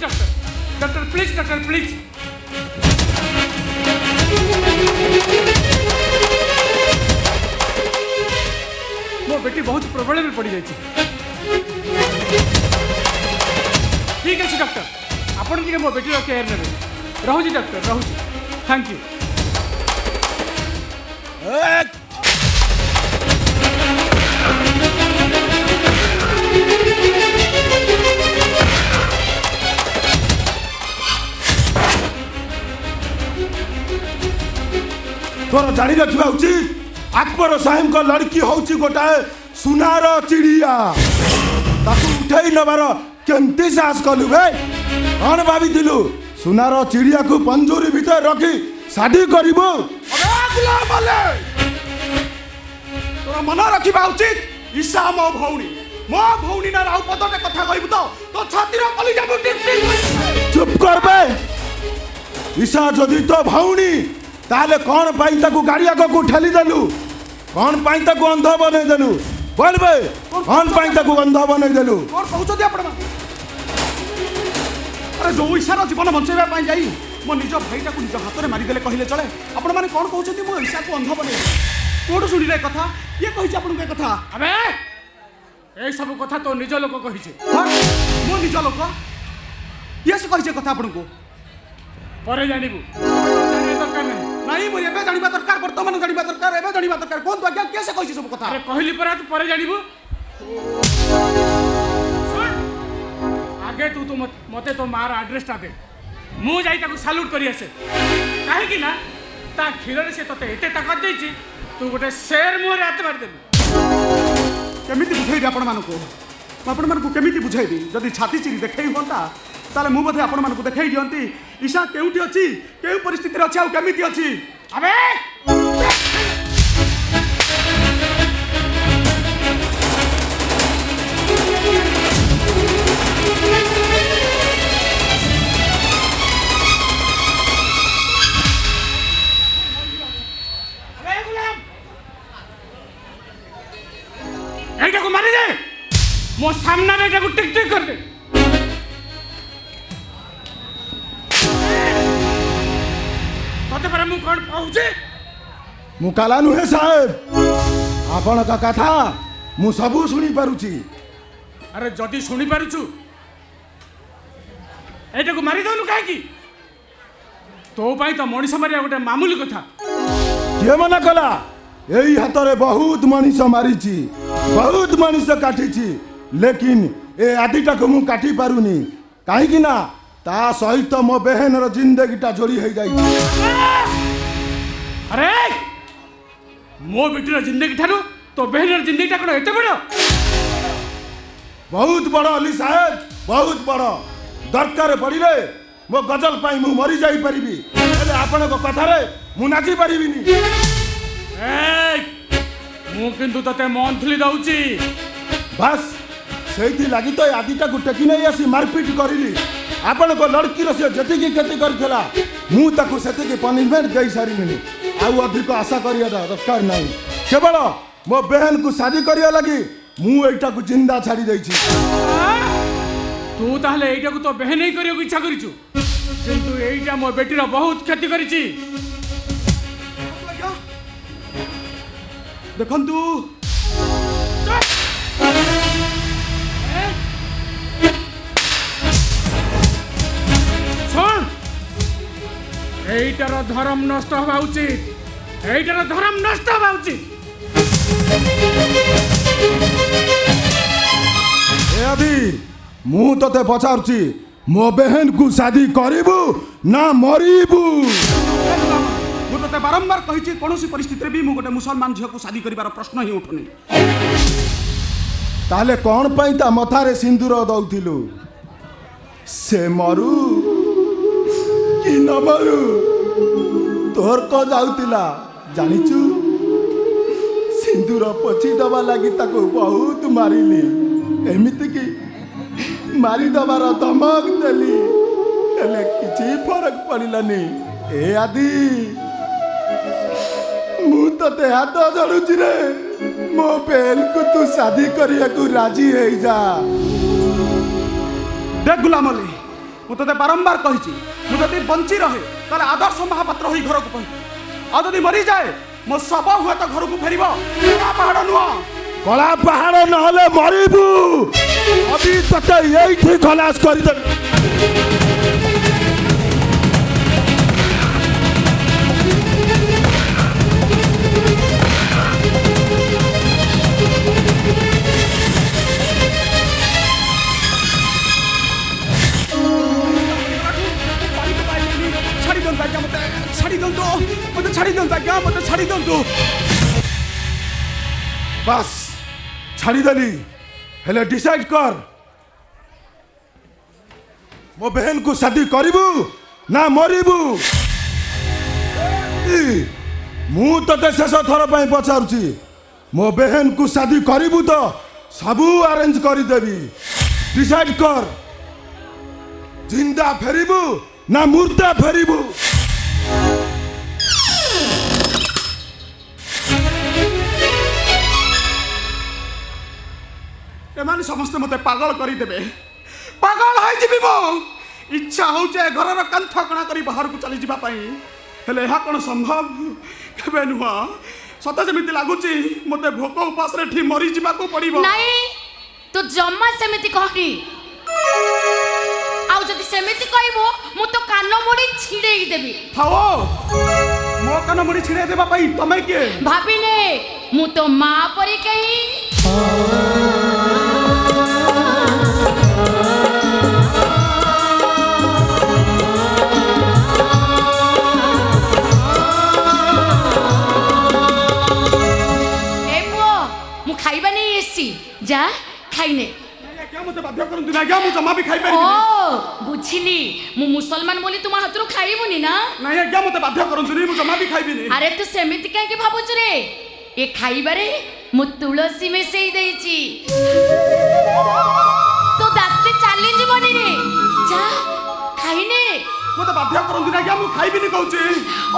Doctor doctor please doctor please. मो बेटी बहुत प्रॉब्लम में पड़ जाए। ठीक है डॉक्टर आपण टे मो बेटी केयर ने रोची डॉक्टर रोची थैंक यू। तोर जानी रखा उचित अकबर साहेब को लड़की होची गोटाए सुनार चिड़िया ताकू उठे नबार केमती साहस कलु बे कौन भाभी सुनार चिड़िया को पंजूरी भीतर रखी शादी करिबो। तोर मन रखा उचित ईशा मो भौणी ना राउ पदटे कथा कहबू तो छाती रो कली जाबू टिप। चुप कर बे ईशा जदि तो भौणी ताले कौन पाई ताकू गाड़ी आग को ठेली देलु कौन पाई ताकू अंध बने देलु बोल बे कौन पाई ताकू अंध बने देलु। कौन कहउछथि आपण अरे जो ईशार जीवन बंचाइबा पाई जाई मो निज भाईटा को निज हाथ में मारी देले कहिले चले आपण माने कौन कहउछथि मो ईशा को अंध बने कोड सुनिले कथा ये कहिछ आपण के कथा। अबे ए सब कथा तो निज लोक कहिছে। हां मो निज लोक ये से कहिछ कथा आपण को परे जानिबू जाने दरकार नहीं। नहीं मो एबे जानिबा दरकार वर्तमान जानिबा दरकार एबे जानिबा दरकार कोन तो आज्ञा कैसे कहिछ सब कथा। अरे कहली पर तू परे जानिबू आगे तू तो मते तो मार एड्रेस ता दे मु जाई ताको सैल्यूट करी आसे काहे कि ना ता खिलरे से तते एते ताकत देछि तू गोटे शेर मुहरे हाथ मार देबू। केमिति बुझाइबी आपण मानको आपण मानको केमिति बुझाइबी जदि छाती चिरी देखै होता ताले मु बधे आपण मानको देखै दियंती ईशा केउठी अछि केउ परिस्थिति रे अछि आ केमिति अछि। अबे एटा को मारी दे मो सामना में एटा को टिक टिक कर दे। तते पर मु कोन पहुचे मु काला नुहे साहेब आपण का कथा मु सबू सुनी पारुची। अरे जदि सुनी पारुछु एटा को मारी दनु काहे की तो पाई तो मनीष मारिया गोटे मामूली कथा। के मना कला यही हाथ रे बहुत मनीष मारीची बहुत मनीष काटिची लेकिन ए आदिटा को मु काटी पारुनी काहे कि ना ता सहित मो बहन रो जिंदगीटा जोड़ी हो जाई। अरे मो बेटीर जिंदगी ठारू तो बहन जिंदगी कोन एते बड़ बहुत बड़ अली साहेब बहुत बड़ दरकार पड़िले मो गजल पाई मु मरी जाई परिबी हेले आपण को कथा रे मु नाची परिबिनी। मु किंतु तते मंथली दउची बस सेठी लागी तो आदिटा को टेकी नहीं आसी मारपीट करिली आपण को लड़की रो से जति की खेती करथला मु ताकू सेति की पनिशमेंट देई सारिनी आउ अधिक आशा करिया दरकार नहीं केवल मो बहन को शादी करिया लगी मु एटा को जिंदा छाड़ी देई छी। तू ताहले एटा को तो बहन ही करियो इच्छा करिछु किंतु एटा मो बेटीर बहुत क्षति करिछि। देखंतु सुन एटार धर्म नष्ट हवा उचित एटार धर्म नष्ट हवा उचित। ए अभी मु तते पचारची मो बहन को शादी करिबू ना मरिबू। मु तते बारंबार कहिछि कोनोसी परिस्थिति रे भी मु गोटे मुसलमान झियो को शादी करिवार प्रश्न ही उठुनी। ताले कौन पाई ता मथारे सिंदूर दउथिलु से मरु कि न मरु तोर को जाउतिला जानिचु सिंदूर पोछि दबा लागी ताको बहुत मारिली एमिति कि मारी दबार धमक देली हेले किछि फरक पड़िलानी। ए आदि मु तते हाथ जोड़ुची रे मो बेल को तू शादी करिया को राजी है जा। देख गुलाम अली ମୁଁ ତତେ ବାରମ୍ବାର କହିଛି ମୁଁ ଯଦି ବଞ୍ଚି ରହେ ତାହେଲେ ଆଦର୍ଶ ମହାପାତ୍ର ହୋଇ ଘରକୁ ପହଞ୍ଚି ଆଉ ଯଦି ମରିଯାଏ ମୋ ଶବ ହୁଏତ ଘରକୁ ଫେରିବ କଳା ପାହାଡ଼ ନୁହଁ କଳା ପାହାଡ଼ ନହେଲେ ମରିବୁ ଅବି ତତେ ଏଇଠି ଖଲାସ କରିଦେବି ଛାଡ଼ି ଦିଅନ୍ତୁ ବାସ୍ ଛାଡ଼ିଦେଲି ହେଲେ ଡିସାଇଡ୍ କର ମୋ ବେହେନକୁ ଶାଦି କରିବୁ ନା ମରିବୁ ମୁଁ ତତେ ଶେଷ ଥର ପାଇଁ ପଚାରୁଛି ମୋ ବେହେନକୁ ଶାଦି କରିବୁ ତ ସବୁ ଆରେଞ୍ଜ କରିଦେବି ଡିସାଇଡ୍ କର ଜିନ୍ଦା ଫେରିବୁ ନା ମୁର୍ଦା ଫେରିବୁ ଏମାନେ ସମସ୍ତେ ମୋତେ ପାଗଳ କରିଦେବେ ପାଗଳ ହୋଇଯିବି ମୁଁ ଇଚ୍ଛା ହେଉଛି ଏ ଘରର କାନ୍ଥ କଣା କରି ବାହାରକୁ ଚାଲିଯିବା ପାଇଁ ହେଲେ ଏହା କ'ଣ ସମ୍ଭବ କେବେ ନୁହଁ ସତେ ଯେମିତି ଲାଗୁଛି ମୋତେ ଭୋକ ଉପାସରେ ଏଠି ମରିଯିବାକୁ ପଡ଼ିବ ନାଇଁ ତୁ ଜମା ସେମିତି କହନି ଆଉ ଯଦି ସେମିତି କହିବୁ ମୁଁ ତ କାନ ମୋଡ଼ି ଛିଡ଼େଇ ଦେବି ଥାଅ ମୋ କାନ ମୋଡ଼ି ଛିଡ଼େଇ ଦେବା ପାଇଁ ତମେ କିଏ ଭାବିନେ ମୁଁ ତ ମା ପରି କେହି ଖାଇବା ନେଇ ଏସି ଯା ଖାଇନେ ମୋତେ ବାଧ୍ୟ କରନ୍ତୁ ନା ଆଜ୍ଞା ମୁଁ ଜମା ବି ଖାଇପାରିବି ଓ ବୁଝିଲି ମୁଁ ମୁସଲମାନ ବୋଲି ତୁମ ହାତରୁ ଖାଇବୁନି ନା ନାଇଁ ଆଜ୍ଞା ମୋତେ ବାଧ୍ୟ କରନ୍ତୁନି ମୁଁ ଜମା ବି ଖାଇବିନି ଆରେ ତୁ ସେମିତି କାହିଁକି ଭାବୁଛୁ ରେ ଏ ଖାଇବାରେ ମୁଁ ତୁଳସୀ ମିଶେଇ ଦେଇଛି ତୋ ଦାନ୍ତ ଚାଲିଯିବନି ରେ ଯା ଖାଇନେ ମୋତେ ବାଧ୍ୟ କରନ୍ତୁ ନା ଆଜ୍ଞା ମୁଁ ଖାଇବିନି କହୁଛି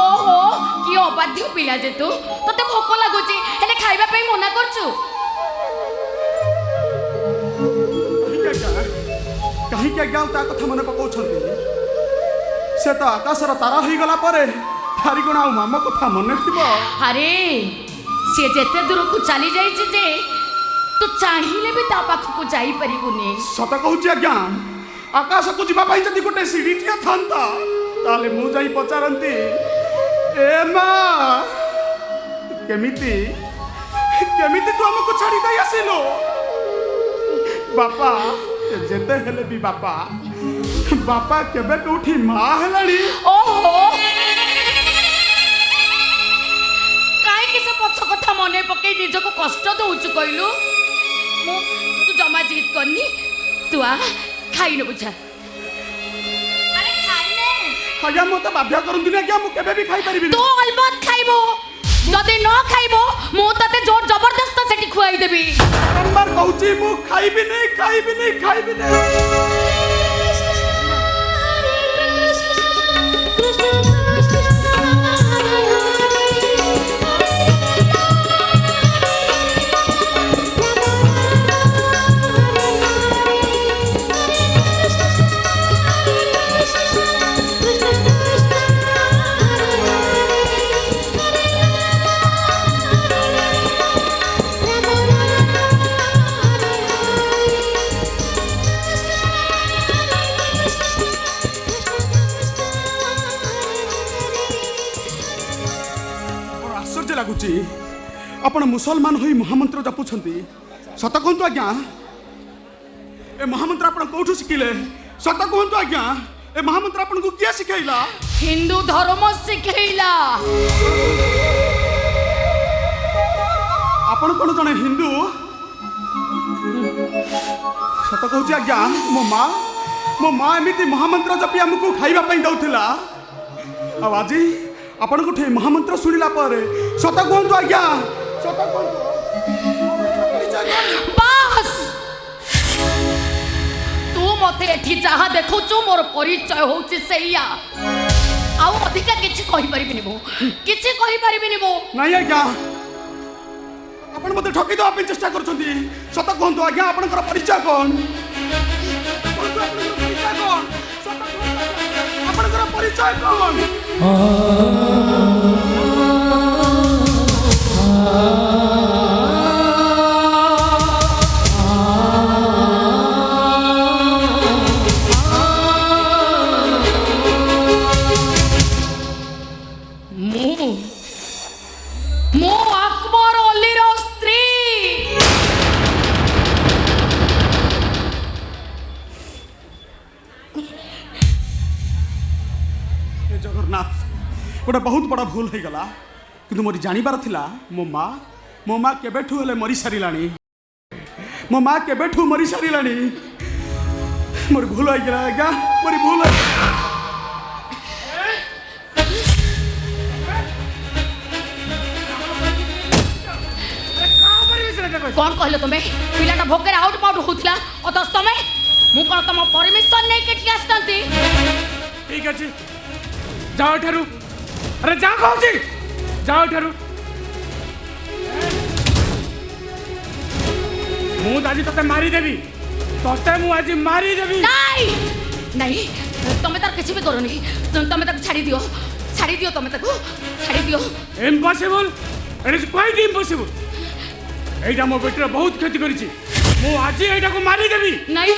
ଓହୋ କି ଅବାଧ୍ୟ ପିଲା ଯେ ତୁ ତତେ ଭୋକ ଲାଗୁଛି ହେଲେ ଖାଇବା ପାଇଁ ମନା କରୁଛୁ କାହିଁକି ଆଜ୍ଞା ତା କଥା ମନେ ପକାଉଛନ୍ତି ସେ ତ ଆକାଶର ତାରା ହେଇଗଲା ପରେ ଧାରିଗୁଣା ଆଉ ମାମ କଥା ମନେ ଥିବ ଆରେ ସିଏ ଯେତେ ଦୂରକୁ ଚାଲି ଯାଇଛି ଯେ ତୁ ଚାହିଁଲେ ବି ତା ପାଖକୁ ଯାଇପାରିବୁନି ସତ କହୁଛି ଆଜ୍ଞା ଆକାଶକୁ ଯିବା ପାଇଁ ଯଦି ଗୋଟେ ସିଡ଼ିଟିଏ ଥାନ୍ତା ତାହେଲେ ମୁଁ ଯାଇ ପଚାରନ୍ତି ଏ ମା କେମିତି କେମିତି ତୁ ଆମକୁ ଛାଡ଼ି ଦେଇ ଆସିଲୁ ବାପା ଯେତେ ହେଲେ ବି ବାପା ବାପା କେବେ କୋଉଠି ମା ହେଲାଣି ଓହୋ କାହିଁକି ସେ ପଛ କଥା ମନେ ପକେଇ ନିଜକୁ କଷ୍ଟ ଦଉଛୁ କହିଲୁ ମୁଁ ତୁ ଜମା ଜିଦ୍ କରିନି ତୁ ଆ ଖାଇନ ବୁଝା ଆରେ ଖାଇନେ ଆଜ୍ଞା ମୋତେ ବାଧ୍ୟ କରନ୍ତୁନି ଆଜ୍ଞା ମୁଁ କେବେ ବି ଖାଇପାରିବିନି ତୁ ଅଲବତ ଖାଇବୁ ଯଦି ନ ଖାଇବୁ ମୁଁ ତତେ ଜୋର ଜବରଦସ୍ତ ସେଠି ଖୁଆଇ ଦେବି ବାରମ୍ବାର କହୁଛି ମୁଁ ଖାଇବିନି ଖାଇବିନି ଖାଇବିନି ଲାଗୁଛି ଆପଣ ମୁସଲମାନ ହୋଇ ମହାମନ୍ତ୍ର ଜପୁଛନ୍ତି ସତ କୁହନ୍ତୁ ଆଜ୍ଞା ଏ ମହାମନ୍ତ୍ର ଆପଣ କୋଉଠୁ ଶିଖିଲେ ସତ କୁହନ୍ତୁ ଆଜ୍ଞା ଏ ମହାମନ୍ତ୍ର ଆପଣଙ୍କୁ କିଏ ଶିଖେଇଲା ହିନ୍ଦୁ ଧର୍ମ ଶିଖେଇଲା ଆପଣ କଣ ଜଣେ ହିନ୍ଦୁ ସତ କହୁଛି ଆଜ୍ଞା ମୋ ମା ଏମିତି ମହାମନ୍ତ୍ର ଜପି ଆମକୁ ଖାଇବା ପାଇଁ ଦଉଥିଲା ଆଉ ଆଜି ଆପଣଙ୍କଠୁ ଏ ମହାମନ୍ତ୍ର ଶୁଣିଲା ପରେ ସତ କୁହନ୍ତୁ ଆଜ୍ଞା ସତ କୁହନ୍ତୁ ବାସ୍ ତୁ ମତେ ଏଠି ଯାହା ଦେଖୁଛୁ ମୋର ପରିଚୟ ହଉଛି ସେଇଆ ଆଉ ଅଧିକା କିଛି କହିପାରିବିନି ମୁଁ କିଛି କହିପାରିବିନି ମୁଁ ନାଇଁ ଆଜ୍ଞା ଆପଣ ମତେ ଠକି ଦେବା ପାଇଁ ଚେଷ୍ଟା କରୁଛନ୍ତି ସତ କୁହନ୍ତୁ ଆଜ୍ଞା ଆପଣଙ୍କର ପରିଚୟ କଣ କୁହନ୍ତୁ ଆପଣଙ୍କର ପରିଚୟ କଣ ସତ ପରିଚୟ କଣ? ମୁଁ আকবর অলির স্ত্রী। हे जगन्नाथ गोटे बहुत बड़ा भूल हो गला किंतु मोर जानिबार थिला मो माँ केबेठू हेले मरी सारिलानी मो माँ केबेठू मरी सारिलानी मोर भूल हो गला आज्ञा मोर भूल हो कौन कहलो तुम्हें पिलाटा भोकर आउट पाउट होतला अतस तुम्हें मु कोन तुम परमिशन नै केठी आस्तंती। ठीक अछि जाओ ठरू अरे जा कहूची जाओ ठरू मु आज तते मारी देबी तते मु आज मारी देबी। नहीं नहीं तुम्हें तार किसी भी करो नहीं तुम्हें तक छाड़ी दियो तुम्हें तक छाड़ी दियो। Impossible it is quite impossible एटा मो बेटर बहुत क्षति करिछि मु आज एटा को मारी देबी। नहीं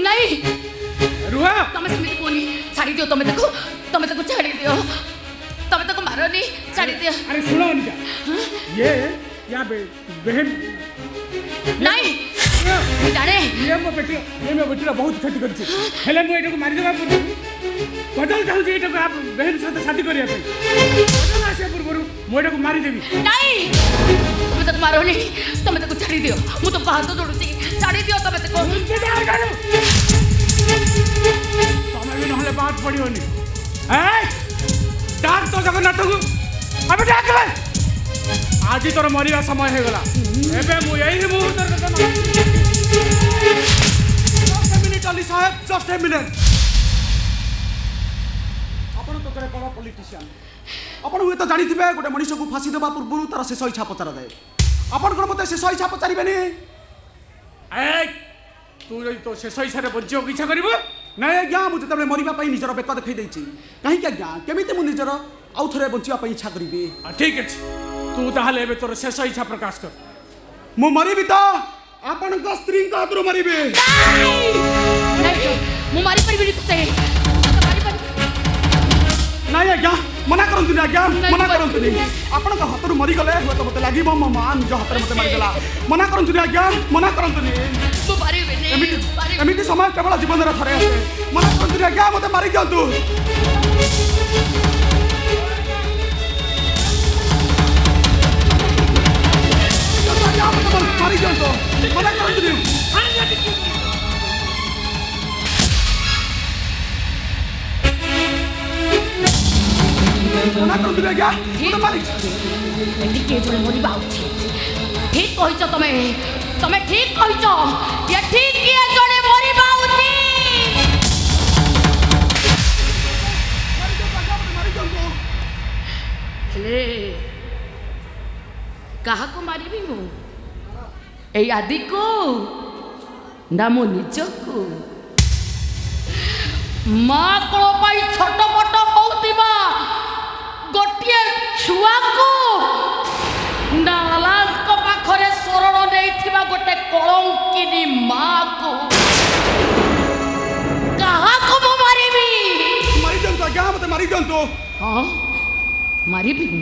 नहीं रुहा तुम्हें समिति कोनी छाड़ी दियो तुम्हें तक छाड़ी दियो तुम्हें तक मारो नहीं छाड़ी दियो। अरे सुनो अनिका ये या बहन नहीं जाने ये मो बेटर बहुत क्षति करिछि हेले मु एटा को मारी देबा बदल चाहूँ एटा को आप बहन साथ शादी करिया पे बदल आसे पूर्व मु एटा को मारी देबी। नहीं तुम्हें तक मारो नहीं तुम्हें तक छाड़ी दियो मु तो हाथ जोड़ुची छाड़ी दियो तुम्हें तक तमें भी नहले बात पड़ियोनी डाक तो जगन्नाथ को अबे डाक ले आज तोर मरिया समय हो गला एबे मु यही मुहूर्त minute Ali Saheb just a minute आपण तो करे बड़ा पॉलिटिशियन आपण हुए तो जानी थिबे गोटे मनुष्य को फांसी देबा पूर्व तार शेष इच्छा पचार दे आपण कोन मते शेष इच्छा पचारिबेनी ए तू जदि तो शेष इच्छा रे बंचियो की इच्छा करबो नहीं आज्ञा मुझे तबे मरिबा पई निजर बेक देखै दैछि काहे कि आज्ञा केमिते मु निजर आउ थरे बंचिबा पई इच्छा करिबे। ठीक अछि तू ताहले एबे तोर शेष इच्छा प्रकाश कर मु मरिबी तो आपण को स्त्री को हाथरो मरिबे। नहीं मु मारी परिबी तते नहीं आज्ञा मना करंतु आज्ञा मना करंतु आपण को हाथरो मरि गले हो तो मते लागि मो मां निज हाथरे मते मरि गला मना करंतु आज्ञा मना करंतु मु मारिबे नहीं एमिति समय केवल जीवन रे थरे आसे मना करंतु आज्ञा मते मारि दियंतु। मारि दियंतु मना करंतु मना करंतु आज्ञा मते मारि एंडी के जोले मरिबा उचित ठीक कहिছো তুমি ঠিক কইছো ये ठीक किए जोड़े मोरी बाउची ले कहा को मारिबी मु ए आदि को ना मो निज को मां को पाई छोट मोट होतिबा गोटिए छुआ को नालांक पाखरे शरण नहीं गोटे कलंकिनी माँ को कहा को मु मारिबी मारि दियंतु आज्ञा मते मारि दियंतु। हाँ मारिबी मु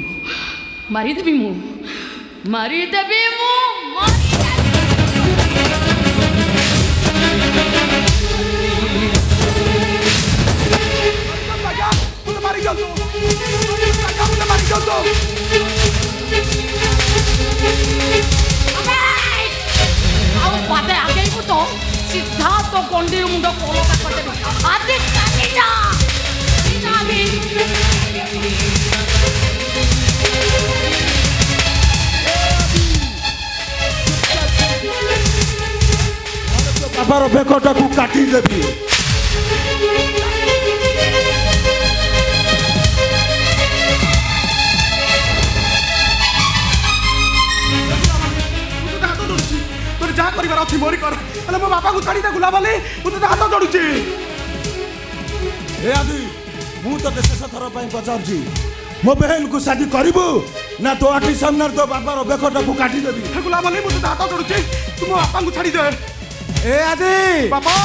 मारिदेबी मु मारिदेबी मु आज्ञा मते मारि दियंतु आज्ञा मते मारि दियंतु। ଆଉ ପାଦେ ଆଗେଇବୁ ତ ସିଧା ତ ଗଣ୍ଡି ମୁଣ୍ଡ କଲକା କରିଦେବି ଆଜି କାଲି ଯା ବାବାର ବେକଟାକୁ କାଟିଦେବି। जहाँ कर अच्छी मोरी कर मो बापा को छाड़ी गुला बाली मुझे हाथ जोड़ुची। हे आदि ମୁଁ ତତେ ଶେଷ ଥର ପାଇଁ ପଚାରୁଛି ମୋ ବେହେନକୁ ଶାଦି କରିବୁ ନା ତୋ ଆଖି ସାମ୍ନାରେ ତୋ ବାପାର ବେକଟାକୁ କାଟିଦେବି? ହେ ଗୁଲାମ ଅଲି ମୁଁ ତୋତେ ହାତ ଯୋଡୁଛି ତୁ ମୋ ବାପାଙ୍କୁ ଛାଡ଼ି ଦେ। ଏ ଆଦି ବାପା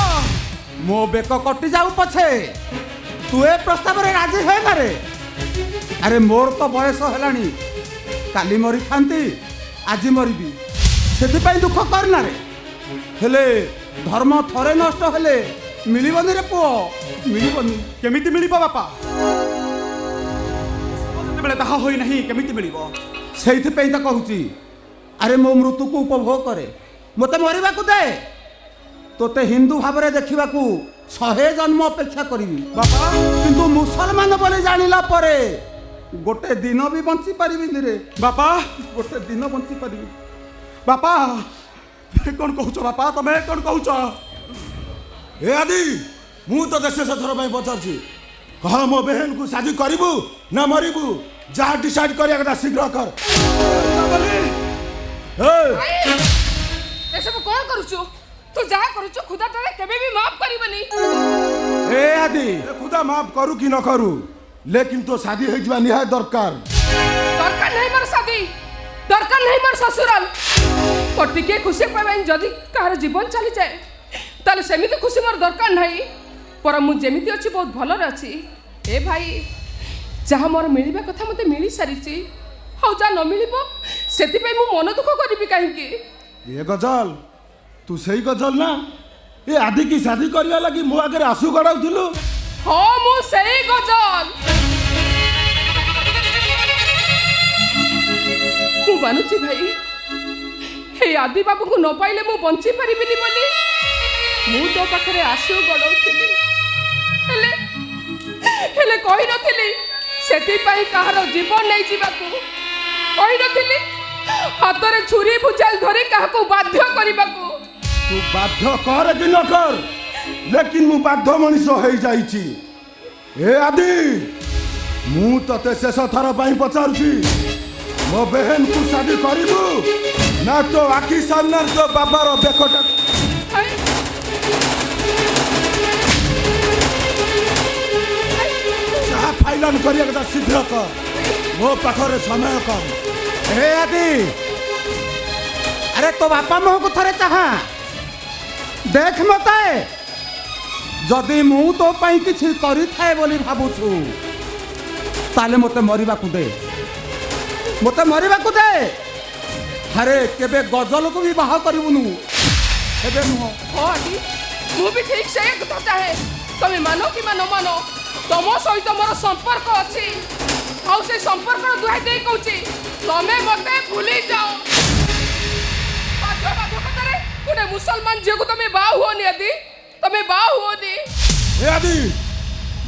ମୋ ବେକ କଟି ଯାଉ ପଛେ ତୁ ଏ ପ୍ରସ୍ତାବରେ ରାଜି ହେ ନା ରେ। ଆରେ ମୋର ତ ବୟସ ହେଲାଣି, କାଲି ମରିଥାନ୍ତି ଆଜି ମରିବି, ସେଥିପାଇଁ ଦୁଃଖ କରନା ରେ। ହେଲେ ଧର୍ମ ଥରେ ନଷ୍ଟ ହେଲେ ମିଳିବନି ରେ ପୁଅ, ମିଳିବନି। କେମିତି ମିଳିବ ବାପା? ଯେତେବେଳେ ତାହା ହୋଇନାହିଁ କେମିତି ମିଳିବ? ସେଇଥିପାଇଁ ତ କହୁଛି, ଆରେ ମୋ ମୃତ୍ୟୁକୁ ଉପଭୋଗ କରେ, ମୋତେ ମରିବାକୁ ଦେ। ତୋତେ ହିନ୍ଦୁ ଭାବରେ ଦେଖିବାକୁ 100 ଜନ୍ମ ଅପେକ୍ଷା କରିବି ବାପା କିନ୍ତୁ ମୁସଲମାନ ବୋଲି ଜାଣିଲା ପରେ ଗୋଟେ ଦିନ ବି ବଞ୍ଚି ପାରିବିନି ରେ। ବାପା ଗୋଟେ ଦିନ ବଞ୍ଚି ପାରିବି। ବାପା କ'ଣ କହୁଛ ବାପା? ତମେ କ'ଣ କହୁଛ? ଏ ଆଦି ମୁଁ ତତେ ଶେଷ ଥର ପାଇଁ ପଚାରୁଛି, କହ ମୋ ବେହେନକୁ ଶାଦି କରିବୁ ନା ମରିବୁ? ଯାହା ଡିସାଇଡ୍ କରିବା କଥା ଶୀଘ୍ର କର। ଏସବୁ କ'ଣ କରୁଛୁ? ତୁ ଯାହା କରୁଛୁ ଖୁଦା ତତେ କେବେ ବି ମାଫ କରିବନି। ଏ ଆଦି खुदा माफ करू कि न करू, लेकिन तो शादी हो जावा निहाय दरकार। दरकार नहीं मोर शादी, दरकार नहीं मोर ससुराल। और टिके खुशी पाइबाइन जदि कहार जीवन चली जाए ताले सेमिति खुशी मोर दरकार नहीं। पर मु जेमिति अछि बहुत भलर अछि। ए भाई जहाँ मोर मिलिबा कथा मते मिली सारिछि, हौ जा न मिलिबो सेति पई मु मन दुख करिबि काहेकि? ये गजल तू सही गजल ना? ये आदि की शादी करवा लगी मो आगे आंसू गड़ाउथिलु। हाँ मु सही गजल मु मानुची भाई। हे आदि बाबू को न पाइले मु बंची परिबिनी बोली मु तो पाखरे आंसू गड़ाउथिली, हेले हेले कहि नथिली सेति पई कहारो जीवन नै जीवाकू कहि नथिली। हातरे छुरी भुजाल धरि काहाको बाध्य करिबाकू। तू बाध्य कर कि न कर, लेकिन मु बाध्य मनीष हो जाइछि। ए आदि मु तते शेष थर ପାଇଁ पचारुछि, मो बहन को शादी करिबु ना तो आखि सामने तो बाबार बेकटा जहाँ फाइलन करिया କଥା शीघ्र कर, मो पाखरे समय कम। हे आदि अरे तो बापा मोह को थरे चाहा देख मते जदि मु तो पाई किछि करि थाए बोली भाबुछु ताले मते मरिबा को दे, मते मरिबा को दे। अरे केबे गजल को भी बाह करिबुनु एबे नुह। हाँ आदि मु भी ठीक से कथा चाहे, तमे मानो कि न मानो तम सहित मोर संपर्क अछि। आउ से संपर्क दुहाई दे कहूची तमे मते भूली जाओ। बाध्यकतारे गोटे मुसलमान झील को तमे बाह हुओनी आदि, तमे बाह हुओनी। ए आदि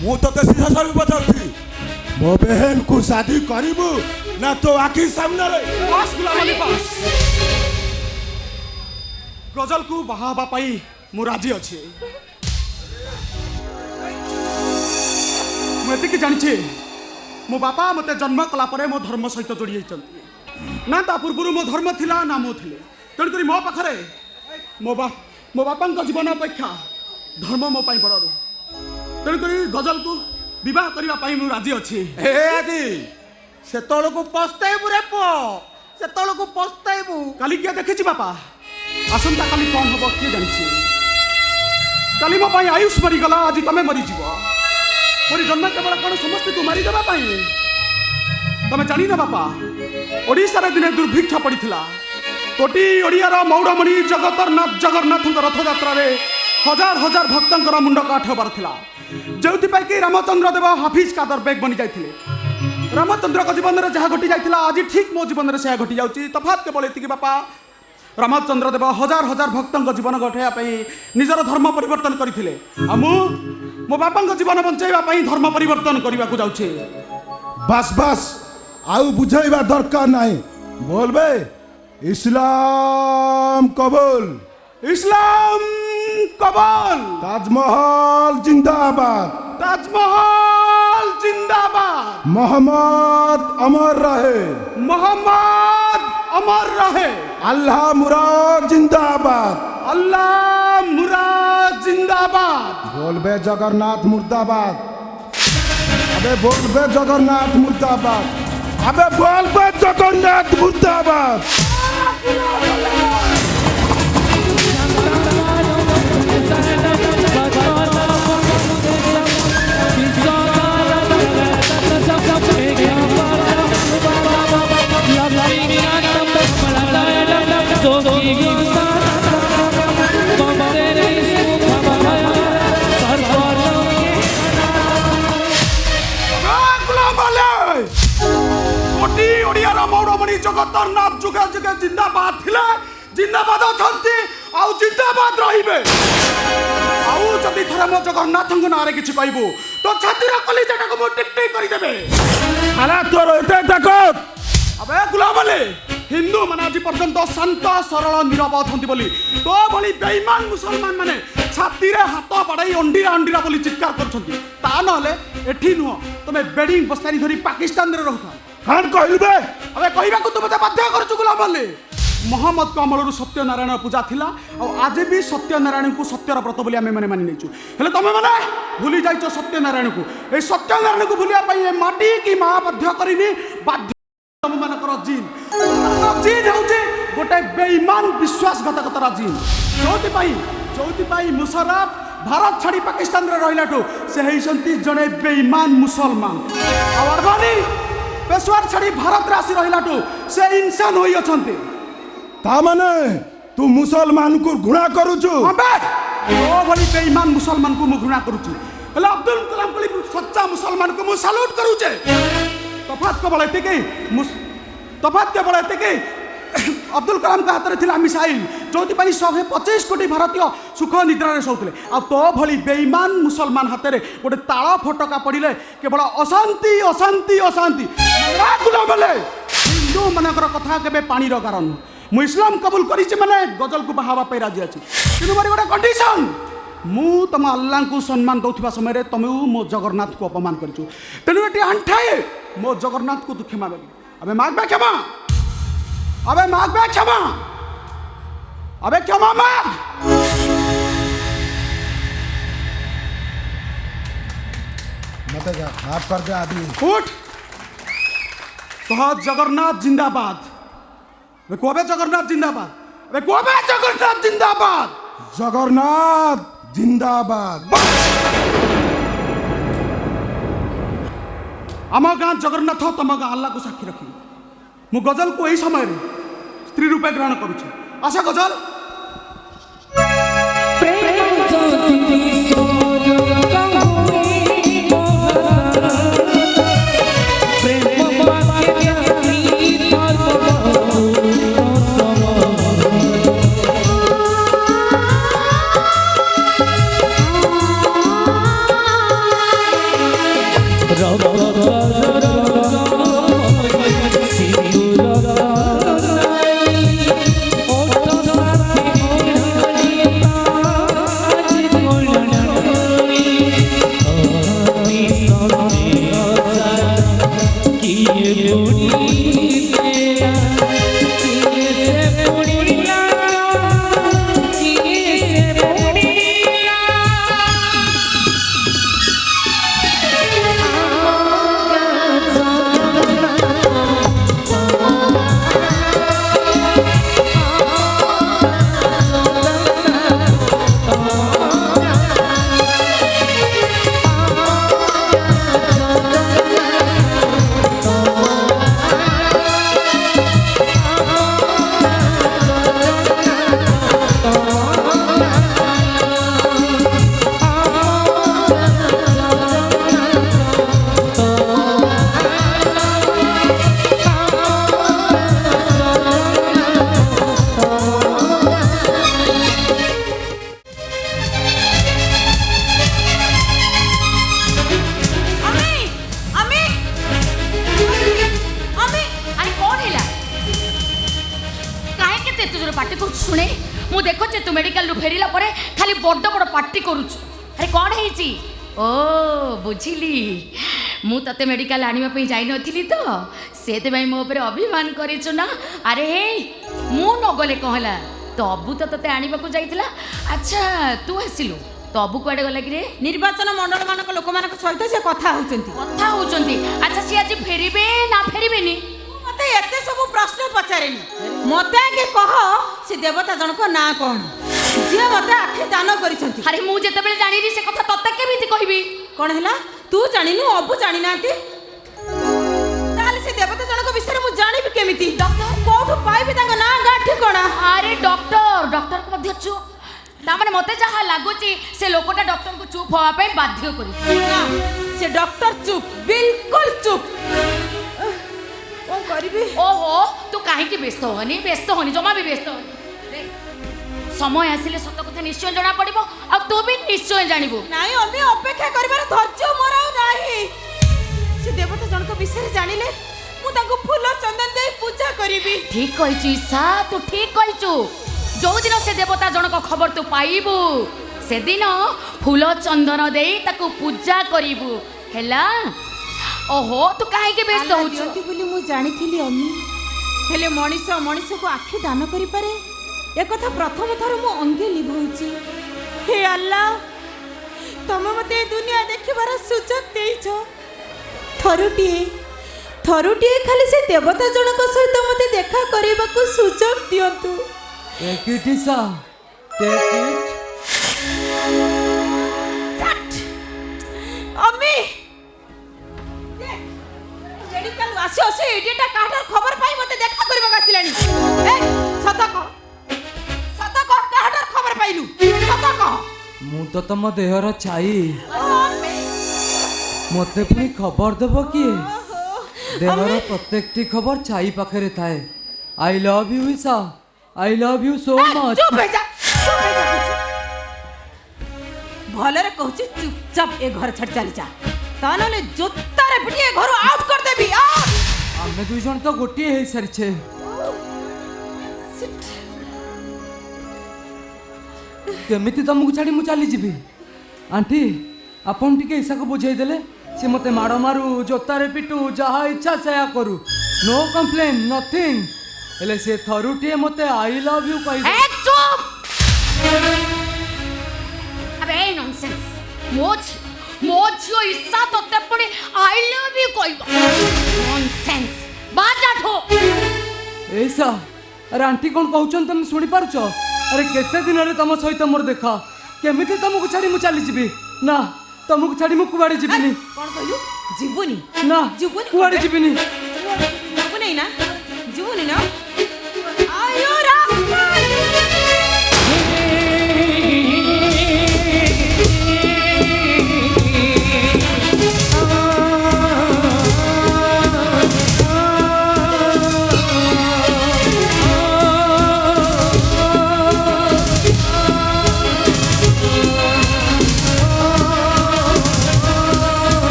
मु तते सीधा सारी पचारुछि, मो बहन को शादी करिबु ना तो आखि सामने रे? बस गुलाम अली बस। गजल को बाहाबा पाई मु राजी अछि। मु एतिकी जानिछि मो बापा मते जन्म कला परे मो धर्म सहित जोड़ी होइचंती। ना ता पूर्वरु मो धर्म थिला ना मो थिले, तेणु करी मो पाखरे मो बापांक जीवन अपेक्षा धर्म मो पाई बड़रू। तेणु करी गजल को विवाह करबा पाई मु राजी अछि। हे आदि से तळ को पस्ताइबु रे पो, से तळ को पस्ताइबु। काली किया देखिछि बापा, आसंता काली कौन हबो किए जानिछि। काली मो पाई आयुष मरी गला, आज तमे मरी जीवो। मोरी जन्म केवल कौन समस्त को मारी देबा पाई? तमे जानी ना बापा, ओडिसा रे दिने दुर्भिक्ष पड़िथिला। कोटी ओडियार मौड़मणि जगन्नाथ रथ यात्रा रे हजार हजार भक्तंकर मुंड काठ होबार थिला, जेउथि पाई कि रामचंद्र देव हाफिज कादर बेग बनी जाइथिले। रामचंद्र को जीवन में जहाँ घटी जाइथिला आज ठीक मो जीवन में से घटी जाउची। तफात केवल एतिकी बापा, रामचंद्र देव हजार हजार भक्तंक जीवन गठाइबा पई निजर धर्म परिवर्तन करथिले। आ मो बापांक जीवन बंचाइबा पई धर्म परिवर्तन करबा को जाउची। बस बस आउ बुझाइबा दरकार नहीं, बोलबे इस्लाम कबूल, इस्लाम कबूल, ताजमहल जिंदाबाद, ताजमहल जिंदाबाद, मोहम्मद अमर रहे, मोहम्मद अमर रहे, अल्लाह मुराद जिंदाबाद, अल्लाह मुराद जिंदाबाद, बोलबे जगन्नाथ मुर्दाबाद। अबे बोल बे जगन्नाथ मुर्दाबाद, अबे बोल बे जगन्नाथ मुर्दाबाद। मौड़मणि जगतरनाथ जुगे जुगे जिंदाबाद थिले, जिंदाबाद अछंती आउ जिंदाबाद रहिबे। आउ जदि थरे मो जगन्नाथଙ୍କ नारे किछि कहबो तो छातीर कलिजाटा को मो टिकटिक करि देबे। अरे तोर एते ताकत। अबे गुलाम अली, हिंदू माने आज पर्यंत शांत सरल नीरव अछंती बोली तो भली बेईमान मुसलमान माने छातीरे हाथ बाड़ाई अंडीरा अंडीरा बोली चित्कार करछंती। ता नहले एठी नुह तमे बेडिंग बस्तानी धरी पाकिस्तान रे रहता हां कहबे। अबे कहबा को तुम बाध्य करछु गुलाम अली। मोहम्मद कमलरू सत्यनारायण पूजा थिला और आज भी सत्यनारायण को सत्यर व्रत बोली आमे माने मानि नेछु। हेले तमे माने भूली जाइछो सत्यनारायण को। ए सत्यनारायण को भूलिया पई ए माटी की मां बाध्य करिनी, बाध्य तम मानकर जीन। जीन होउचे गोटे बेईमान विश्वासघातकतार जीन। जोति पाई मुशर्रफ भारत छाड़ी पाकिस्तान रे रहिलाठो से हेइसंती जने बेईमान मुसलमान। और अडवाणी पेशवार छाड़ी भारत रे आसी रहिलाठो से इंसान होई अछंती। ता माने तू मुसलमान को घृणा करूछु। अबे ओ भली बेईमान मुसलमान को मु घृणा करूछु। हेले अब्दुल कलाम भली सच्चा मुसलमान को मु सल्यूट करूचे। तफात केवल एते के अब्दुल कलाम का हाथ में थिला मिसाइल जो 125 कोटी भारतीय सुख निद्रा शोले आ तो भली बेईमान मुसलमान हाथ में गोटे ताल फटका पड़े केवल अशांति अशांति अशांति। हिंदू मानकर कथा के पानी कारण मु इस्लाम कबूल करी माने गजल को बाहावा राजी अच्छी कि गोटे कंडीशन मु तुम अल्लाह को सम्मान दौथिबा समय तुम मो जगन्नाथ को अपमान करू तेणु ये अंठाए मो जगन्नाथ को तू क्षमा माग। अबे मागबे क्षमा, अबे मागबे क्षमा, अबे क्षमा माग। मत जा माफ कर दे आदमी। उठ तो जगन्नाथ जिंदाबाद। अबे कोबे जगन्नाथ जिंदाबाद, अबे कोबे जगन्नाथ जिंदाबाद, जगन्नाथ जिंदाबाद। आम गाँ जगन्नाथ तम गाँ अल्लाह को साक्षी रखी मु गजल को यही समय स्त्री रूपे ग्रहण करुच्छे। आशा गजल पार्टी कर शुणे मु देखुचे तू मेडिकल रु फेरिला परे खाली बड़ बड़ पार्टी करूछु। अरे कौन है ओ बुझिली मु तते मेडिकल आनिबा पे जाई नथिली तो सेते भाई मो ऊपर अभिमान करिछु ना। अरे हे मु न गले कहला तबु तो तते आनिबा को जाईतला। अच्छा तू आसिलु तबु कुआडे गला कि रे? निर्वाचन मंडल मानक लोक मानक सहित से कथा होचंती କଥା ହଉଛନ୍ତି ଆଚ୍ଛା ସିଏ ଆଜି ଫେରିବେ ନା ଫେରିବେନି मते एते सब प्रश्न पचारेनी मते आगे कह से देवता जनक ना कौन जे मते आखि दान करिसंती ଆରେ ମୁଁ ଯେତେବେଳେ ଜାଣିଲି ସେ କଥା ତତେ କେମିତି କହିବି कौन हैला तू जानिनु अबु जानि नांती ताले से देवता जनक विषय मु जानिबि केमिति डॉक्टर कोठु पाइबि तांग ना गा ठिकाना ଆରେ ଡକ୍ଟର को ମଧ୍ୟ ଚୁପ୍ ତାମାନେ ମତେ ଯାହା ଲାଗୁଛି ସେ ଲୋକଟା ଡକ୍ଟରକୁ ଚୁପ୍ ହବା ପାଇଁ ବାଧ୍ୟ କରିଛି ना से डॉक्टर चुप बिल्कुल चुप कौन करिबि ओहो तू काहेकि व्यस्त होनी जमा भी व्यस्त होनी देख, समय आसिले सत कथा निश्चय जना पड़िबो आ तू भी निश्चय जानिबो नाई अमी अपेक्षा करिबार धैर्य मोर आउ नाही से देवता जनक विषय जानिले मु तांको फूल चंदन दे पूजा करिबि ठीक कहिछु ईशा तू ठीक कहिछु जो दिन से देवता जनक खबर तू पाइबू से दिन फूल चंदन दे ताको पूजा करिबू हैला ओहो तू काहेकि व्यस्त होछु दियंती बोली मु जानिथिली अमी हेले मनीष को आखि दान करि पारे ए कथा प्रथम थर मु अंगे लिभौची हे अल्लाह तमे मते दुनिया देखिबार सुजोग देइछो थरुटिए खाली से देवता जनक सहित मते देखा करिबाकू सुजोग दियंतु take it Isha take it अम्मी मेडिकल आसी आसी एडिटा काहटार खबर पाई मते देखा करबा आसिलानी ए सत कह काहटार खबर पाइलु सत कह मु तो तम देहर छाई अम्मी मते पुनी खबर देबो किए देहर प्रत्येकटी खबर छाई पाखरे थाए I love you Isha I love you so much चुप हो जा भलरे कहछि चुपचाप ए घर छड़ चली जा तानले जोतारे पिटी ए घर आउट कर देबी आमे दुई जन तो गोटी हे सारिछे केमिति तुमको छाड़ी मु चली जीवी आंटी आपन टिके ईशा को बुझाई देले से मते मारो मारू जोतारे पिटू जहा इच्छा से करू नो कंप्लेन नथिंग हेले से थरुटिए मते आई लव यू कहि ए चुप अबे नॉनसेंस मोच यो ईशा तते पड़ी आई लव यू कहबो नॉनसेंस बाजा ठो ऐसा अरे आंटी कौन कहउछन तुम सुनी पारुछ अरे केते दिन रे तम सहित मोर देखा केमिति तुमको छाड़ी मु चली जीवी ना तुमको छाड़ी मु कुबाड़ी जीविनी कोन कहलु जीवनी ना जीवनी कुबाड़ी जीविनी जीवनी ना जीवनी ना आयो रास्ता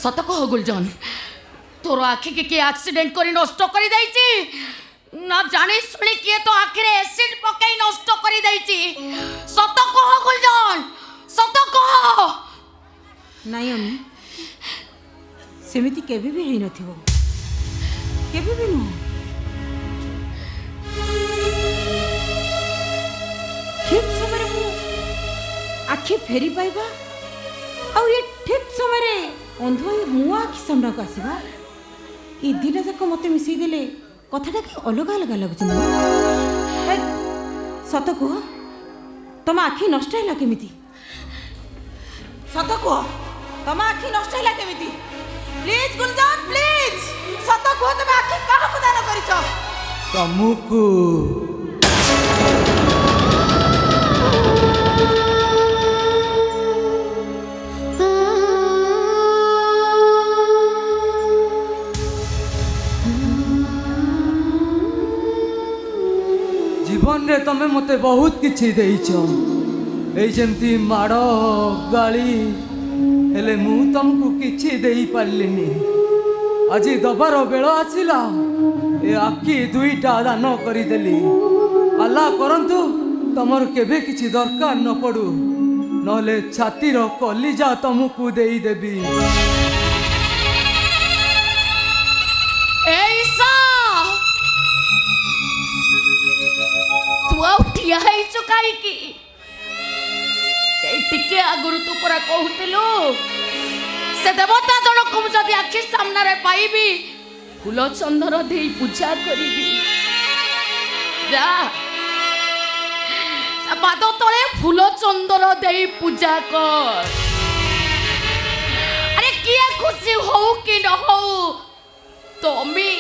सत कह गुलजन तोर आखि के किए एक्सीडेंट करी नष्ट करी दैची ना जानी सुनी किए तो आखिरे एसिड पकई नष्ट करी दैची सत कह गुलजन सत कह नहीं अम्मी सेमिति केबे भी हेई नथिबो केबे भी नु ठीक समय मु आखि फेरी पाइबा और ये ठीक समय अंध मुआ आखि सामना को आसवा ये दिन जाक मत मिसई देले कथाटा कि अलग अलग लगुच सत कह तुम आखि नष्ट है केमिति सत कह तुम आखि नष्ट है केमिति प्लीज गुलजान प्लीज सत कह तुम आखि काहा को दान करिछ तुमको जीवन रे तमे मते बहुत किछि देइछ ए जेमती माड़ गाली हेले मु तुमको किछि देई पारलिनी आज दबार बेल आसिला ए आखि दुईटा दान करी देली अल्लाह करंतु तमर केबे किछि दरकार न पड़ू नले छातीर कलिजा तुमको देई देबी कहीं टिके आगुरु तू पूरा कहूलु से देवता जनक जदि आखि सामने पाइबी फूल चंदन दे पूजा करी जा पाद तले फूल चंदन दे पूजा कर। अरे किए खुशी हो कि न हो तमे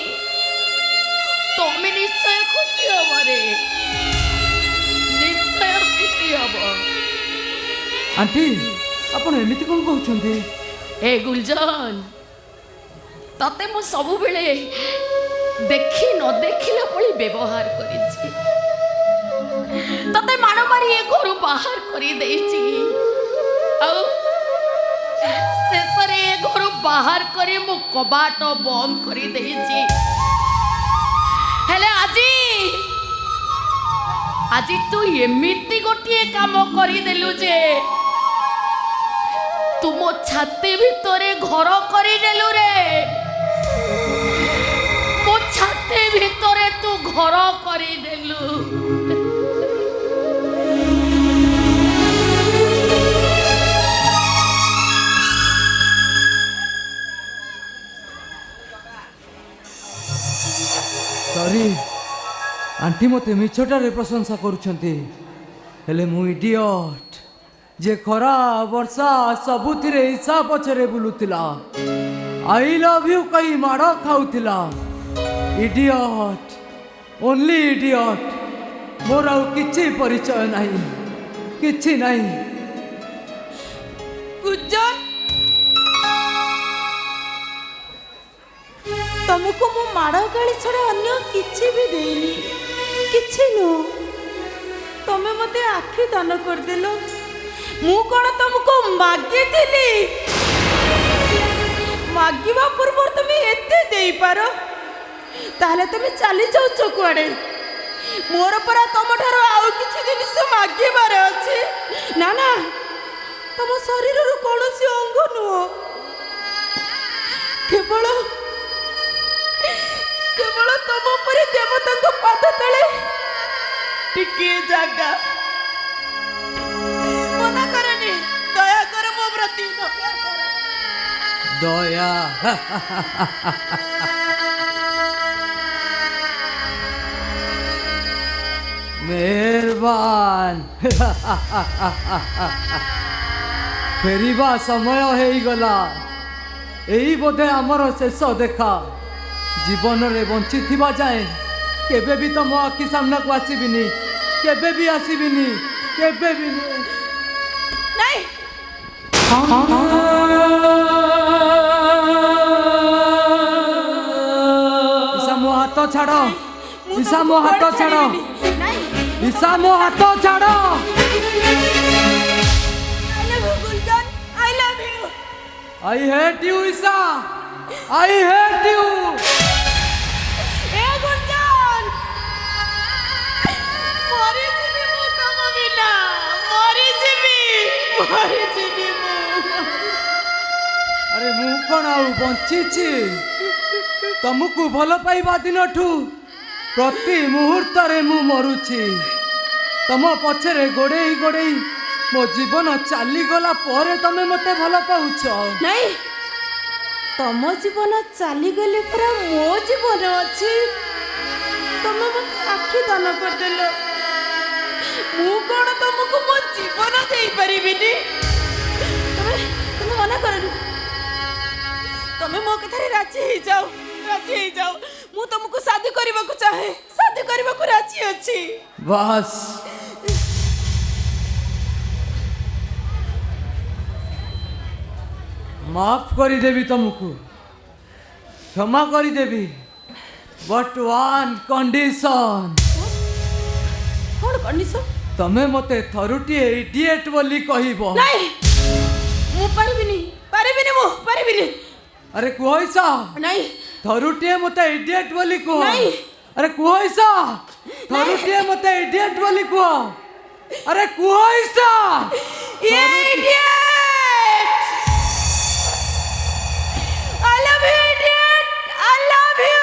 निश्चय खुशी हम रे निश्चय खुशी हम। आंटी आपण एमिति कोन कहउछन्ते ए गुलजन तते मु सबु बेले देखि न देखिला पळी व्यवहार करिछि तते मानो मारी ए घर बाहर करी देछि आ शेषरे ए घर बाहर करी मु कबाट बंद करी देछि। हेले आजी तू एमिति गोटिए काम करी देलु जे तू मो छाती भितरे घर करी देलु रे मो छाती भितरे तू घर करी देलु। सॉरी आंटी मते मिछटारे प्रशंसा करुछन्ते हेले मु इडियट जे खरा वर्षा सबुथिरे ईसा पछरे बुलुतिला आई लव यू कई माड़ खाउतिला इडियट ओनली इडियट मोर आउ किछि परिचय नाही किछि नाही। गुज्जन तुमको मु माड़ गाड़ी छड़ा अन्य किछि भी देनी किछि नु तमे मते आखि दान कर देलो मु कोन तुमको मागी थिली मागिबा पूर्व तुम एते देई पारो ताले तुम चली जाऊ कुआडे मोर परा तुम ठारो आउ किछि जिनिस मागिबार अछि ना ना तुम शरीर रु कोनोसी अंग नुहो केवल केवल तुम परे देवता को पाद तले टिके जागा मना करनी दया कर मो प्रति दया मेहरबान फेरिबा समय हो गला एई बोधे आमर शेष देखा जीवन रे बंची थिबा जाए केबे भी तो मो आखि सामना को आसीबिनी केबे भी आसीबिनी केबे भी नहीं ईसा मो हाथ छाड़ो ईसा मो हाथ छाड़ो ईसा मो हाथ छाड़ो। I hate you, Isa. I hate you. ए गुंजन मरी जीवी मु तम बिना मरी जीवी मु अरे मु कौन आउ बंची तुमको भल पाइबा दिन ठू प्रति मुहूर्त रे मु मरुची तम पछरे गोड़े गोड़े मो जीवन चली गला परे तमे मते भल पाउछ नहीं तम जीवन चली गले पूरा मो जीवन अछि तमे मते आखि दान कर देलो मु कोन तुमको मो जीवन देई परिबिनी तमे मना करनी तमे मो कथारे राजी ही जाओ मु तुमको शादी करबा को चाहे शादी करबा को राजी अछि बस माफ करी देवी तुमको क्षमा करी देवी बट वन कंडीशन कौन कंडीशन तमे मते थरुटी इडियट बोली कहिबो नहीं मु परिबिनी मु परिबिनी अरे कुहैसा नहीं थरुटी मते इडियट बोली को नहीं अरे कुहैसा थरुटी मते इडियट बोली को अरे कुहैसा ये idiot I love you idiot I love you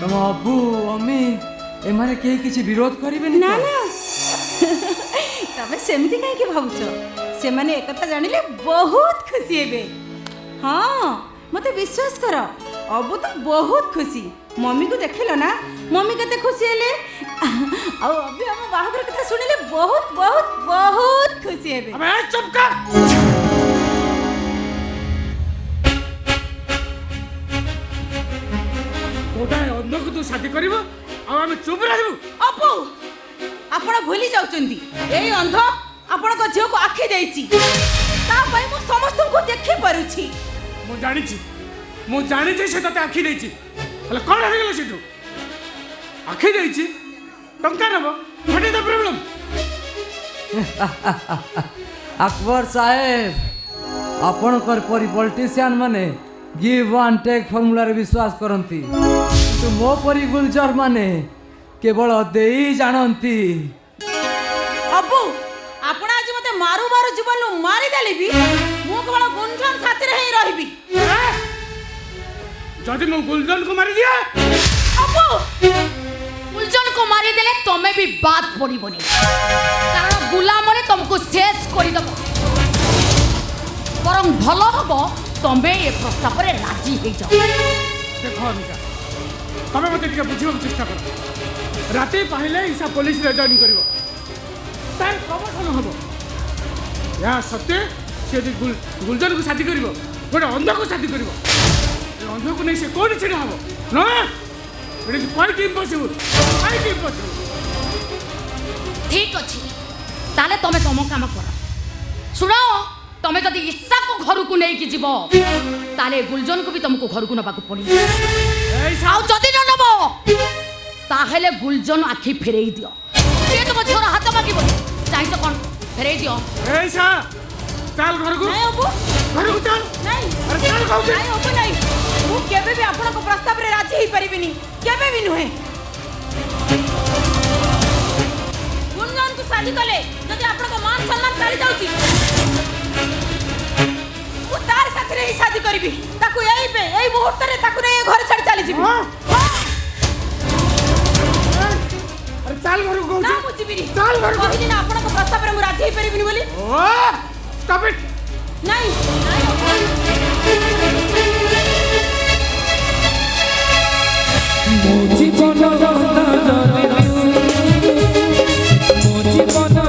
ତମ ଅବୁ ଅମି ଏମାନେ କେହି କିଛି ବିରୋଧ କରିବେନି ନା ନା ତମେ ସେମିତି କାହିଁକି ଭାବୁଛ? ସେମାନେ ଏକଥା ଜାଣିଲେ ବହୁତ ଖୁସି ହେବେ। ହଁ ମତେ ବିଶ୍ୱାସ କର, ଅବୁ ତ ବହୁତ ଖୁସି। ମମିକୁ ଦେଖିଲ ନା, ମମି କେତେ ଖୁସି ହେଲେ। ଆଉ ଅବି ଆମ ବାହାଘର କଥା ଶୁଣିଲେ ବହୁତ ବହୁତ ବହୁତ ଖୁସି ହେବେ। गोटाए अंध को तू शादी करिवो आ हम चुप रहबो अपू आपण भूली जाउचंदी एई अंध आपण को झियो को आखि देइची ता पई मु समस्त को देखि परुछि मु जानी से तते आखि देइची हले कोन हो गेलो सेटू आखि देइची टंका नबो what is the problem Akbar साहेब आपणकर परी पॉलिटिशियन माने गिव वन टेक फॉर्मूला रे विश्वास करंती तो मो परी गुलजर माने केवल देई जानंती अबू आपण आज मते मारू मारू जीवन मारी देली भी मु केवल गुंजन साथी रे ही रहबी जदि मु गुलजन को मारी दिया अबू गुलजन को मारी देले तमे भी बात पड़िबनी कारण गुलाम ने तुमको शेष कर दब बरं भल हब तमे ए प्रस्ताव रे राजी हो जाओ देखो अनुजा तमे मते टिके बुझियो चेष्टा करो राते पहले ईसा पुलिस रे जॉइन करिवो तार प्रमोशन हबो या सत्य से गुलजन को शादी करिवो गोटे अंध को शादी करिवो ए अंध को नहीं से कोन छेड़ा हबो no it is quite impossible ठीक अछि ताले तमे तम काम कर सुनो तमे जदि ईसा को घर को नहीं कि जीवो ताले गुलजन को भी तुमको घर को नबा को पड़ी आउ जदि न नबो ताहेले गुलजन आखि फेरेई दियो से तुम छोरा हाथ मागिबो चाहि तो कोन फेरेई दियो ऐसा चल घर को नहीं अबू घर को चल नहीं अरे चल कहू नहीं अबू नहीं मु केबे भी आपण को प्रस्ताव रे राजी ही परिबिनी केबे भी नुहे गुंजन को शादी कले जदि आपण को मान सम्मान काढ़ी जाउची मु तार साथ रे ही शादी करबी ताकू एई पे एई मुहूर्त रे ताकू रे घर छाड़ चली जीबी अरे चल घर को ना मु जीबी चल घर को कहिली ना आपण को प्रस्ताव रे मु राजी ही परिबिनी बोली ओ स्टॉप इट नहीं नहीं मोजी बनो मोजी बनो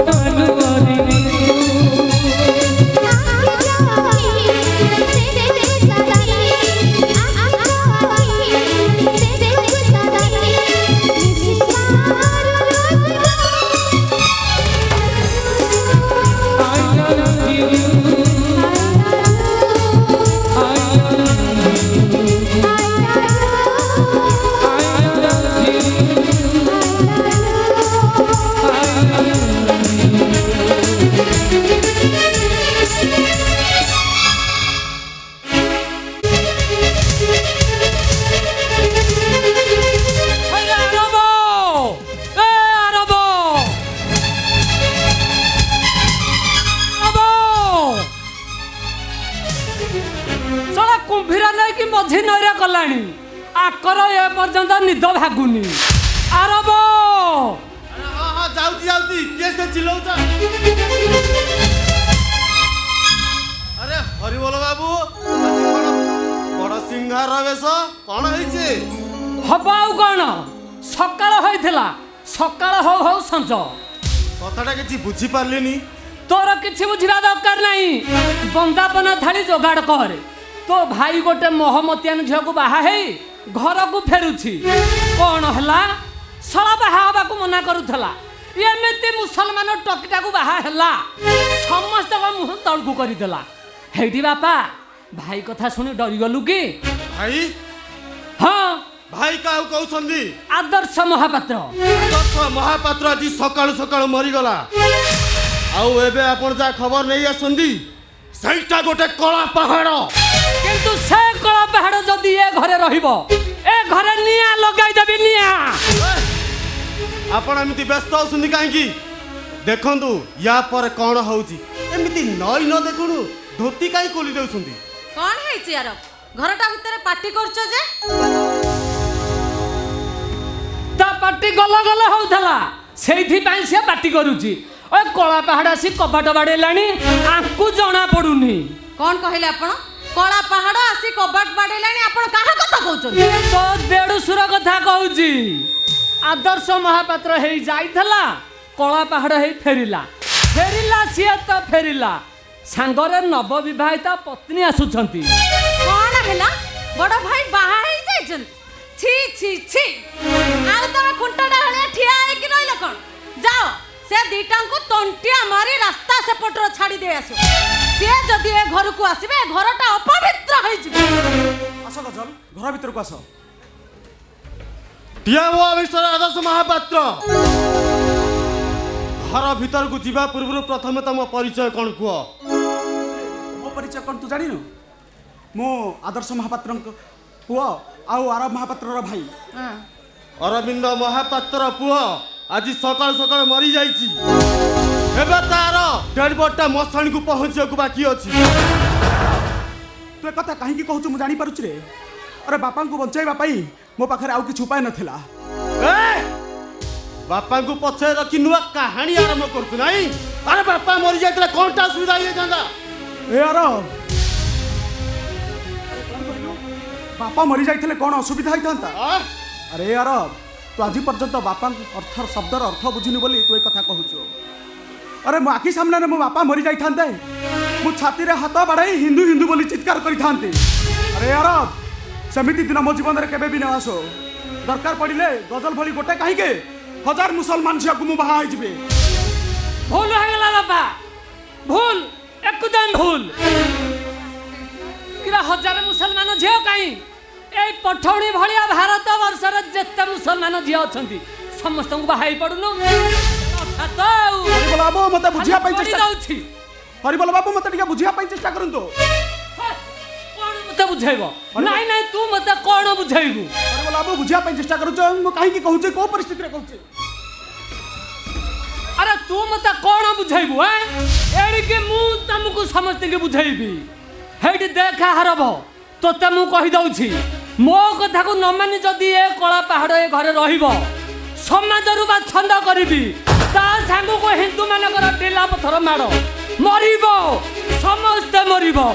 मझी नईरा कलानी आकर ए पर्यंत निद भागुनी आरब हाँ जाऊती जाऊती किए से चिल्लाउछ अरे हरि बोल बाबू आज कौन बड़ सिंहार बेश कौन होइছে हबाउ कौन सकाळ होइथिला सकाळ हो हो संज कथाटा किछि बुझी पारलिनी तोर किछि बुझिबा दरकार नाही बंदापना थाली जोगाड़ कर तो भाई गोटे मोहमतियान झील को बाहा है घर को फेरुछि कौन हला सला बाहा हबा को मना करूथला एमिति मुसलमान टकीटा को बाहा हला समस्त को मुह तळ को करि देला हेडी बापा भाई कथा सुनी डरी गलु की भाई हां भाई काहू कहउछंदी आदर्श महापात्र महापात्र आज सकाळ सकाळ मरी गला आउ एबे आपण जा खबर नहीं आसंदी सईटा गोटे कला पहाड़ किंतु से कला पहाड़ जदि ए घरे रहिबो ए घरे निया लगाई देबी निया आपण एमिति व्यस्त होसुंदी काहेकि देखंतु या पर कोन होउची एमिति नई न देखुनु धोती काई कोली देउसुंदी कौन है यार घरटा भितर पार्टी करछ जे ता पार्टी गला गला होउथला सेइथि पई से पार्टी करूची ओए कला पहाड़ आसी कपाट बाडेलानी आंकु जणा पडुनी कौन कहले आपण कला पहाड़ आसी कबाट बाडेलानी आपण काहा कथा कहउछन तो देडुसुर कथा कहूची आदर्श महापात्र हेई जाइथला कला पहाड़ हेई फेरिला फेरिला सिए तो फेरिला सांगरे नव विवाहिता पत्नी आसुछंती कौन हैला बड़ भाई बाहा है जाइछन छी छी दीटांको तंटिया मारी रास्ता से पटर छाड़ी दे आसो से जदि ए घर को आसीबे घरटा अपवित्र होई जिवे आस गजल घर भीतर को आस मिस्टर आदर्श महापात्र घर भीतर को जीवा पूर्व प्रथम तुम परिचय कौन कह मो परिचय कौन तू जानिनु मो आदर्श महापात्र पुआ आउ आरब महापात्र भाई अरविंद महापात्र पुआ आज सकाल सकाल मरी जाइछि एबे तार डेड बॉडी मशाणी को पहुंचे को बाकी अछि तू ए कथा काहे की कहू मु जानि पारुछ रे अरे बापा को बंचाइबा पई मो पाखरे आउ किछु उपाय नथिला बापा को पछे रखी नुआ कहानी आरंभ करतु नहीं अरे बापा मरी जाइतला कोनटा सुविधा हे जांदा ए अरब बापा मरी जाइतले कोन असुविधा होइथांता अरे अरब तू आज पर्यंत बापा अर्थ शब्दर अर्थ बुझिनी बोली तू ए कथा कहूछु अरे मो आखि सामने मो बापा मरी जाइथांते मु छाती रे हाथ बाड़ाई हिंदू हिंदू बोली चित्कार करिथांते अरे अरब सेमिति दिन मो जीवन रे केबे भी न आसो दरकार पड़िले गजल भली गोटे काहे के 1000 मुसलमान झिया को मु बाहा होई जिबे भूल हो गला बाबा भूल एकदम भूल किरा 1000 मुसलमान झियो काई ए पठौणी भलिया भारत वर्षर जत्ते मुसलमान झियो अछंती समस्त को बाहाई पडुनो अथा हरि बोला बाबू मते बुझिया पई चेष्टा दउछि हरि बोला बाबू मते टिका बुझिया पई चेष्टा करंतो कोन मते बुझाइबो नाही नाही तू मते कोन बुझाइबू हरि बोला बाबू बुझिया पई चेष्टा करूछ मु काहे की कहूछ को परिस्थिति रे कहूछ अरे तू मते कोन बुझाइबू एड़ी के मु तुमको समस्त के बुझाइबी हेडी देखा हरबो तोते मु कहि दउछि मो कथा को न मानि जदी ए कला पहाड़ ए घरे रहिबो समाज रु बा छंद करबी ता सांगो को हिंदू मानकर टेला पत्थर मारो मरिबो समस्त मरिबो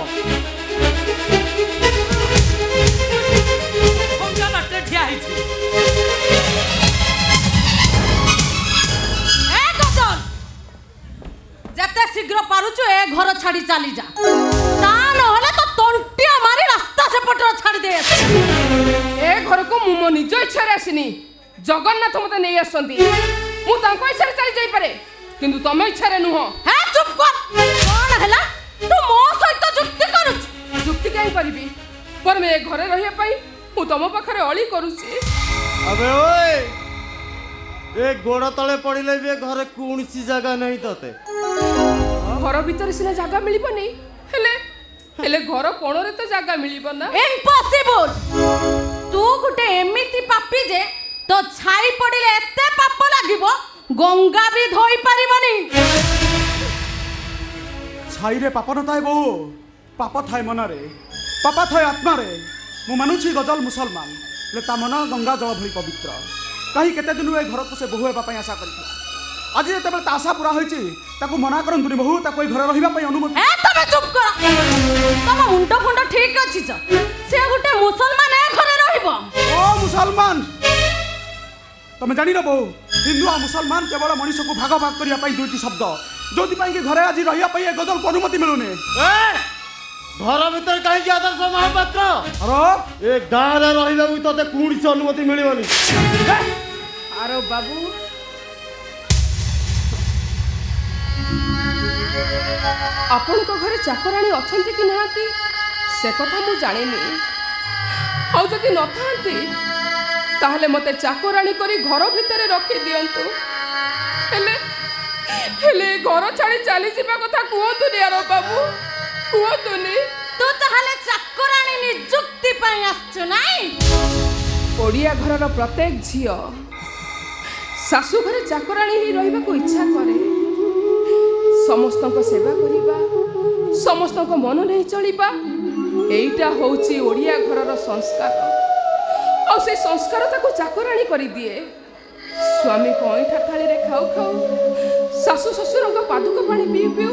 हमका बाटे ठिया हिछि ए गजल जते शीघ्र पारुछु ए घर छाड़ी चली जा ता न होले तो तंटिया मारी रास्ता से पटर छाड़ी दे ए घर को मु मो निज इच्छा रे आसिनी जगन्नाथ मते नै आसंती मु तांको इच्छा रे चली जाई पारे किंतु तमे इच्छा रे नुह हे चुप कर कोन हला तू मो सहित जुक्ति करूछ जुक्ति काई करबी पर मैं घरे रहिया पई मु तम पाखरे अली करूची अबे ओए ए गोड़ तले पड़िले बे घरे कोनसी जगह नहीं तते घर भीतर सिना जागा मिलिबो नै हेले घर कोणरे तो जागा मिलिबो ना इम्पॉसिबल तू गुटे एमिति पापी जे तो छाई पड़िले एते पाप लागिबो गंगा भी धोई परिबनी छाई रे पाप न थाए बो पाप थाए मन रे पाप थाए आत्मा रे मु मानुछि गजल मुसलमान ले ता मन गंगा जल भली पवित्र कहीं केते दिन ए घर को से बहु हेबा पई आशा करथिला आज जते बेले आशा पूरा होईछि ताको मना करंतुनी बहु ताको ए घर रहिबा पई अनुमति ए तमे चुप कर तम मुंडो फुंडो ठीक अछि छ से गुटे मुसलमान ए घरे रहिबो ओ मुसलमान तमे जानि न बहु हिंदू आ मुसलमान केवल मनुष्य को भाग भाग करिया पई दुईटी शब्द जोति पई के घरे आज रहिया पई ए गजल को अनुमति मिलुने घर भीतर कहीं आदर्श महापात्र अरे ए गाँ रे रहिबा तते कोनसी अनुमति मिलिबनी आरो बाबू आपण को घरे चाकराणी अछंती कि नाहांती से कथा मु जानिनी आ जदि न थांती ताहले मते चाकराणी करी घर भितरे रखी दियंतु हेले घर छाड़ी चली जिबा कथा कुहतुनी आरो बाबू कुहतुनी तू ताहले चाकराणी नियुक्ति पई आछो नाई ओडिया घरर प्रत्येक झियो शाशु घरे चाकराणी ही रहिबा को इच्छा करे समस्त सेवा करिबा समस्त मन नहीं चलिबा एइटा होउची ओडिया घरर संस्कार और से संस्कार ताको चाकराणी करी दिए स्वामी को ऐठा थाली रे खाऊ खाऊ शाशु ससुर को पादुक पानी पिउ पिउ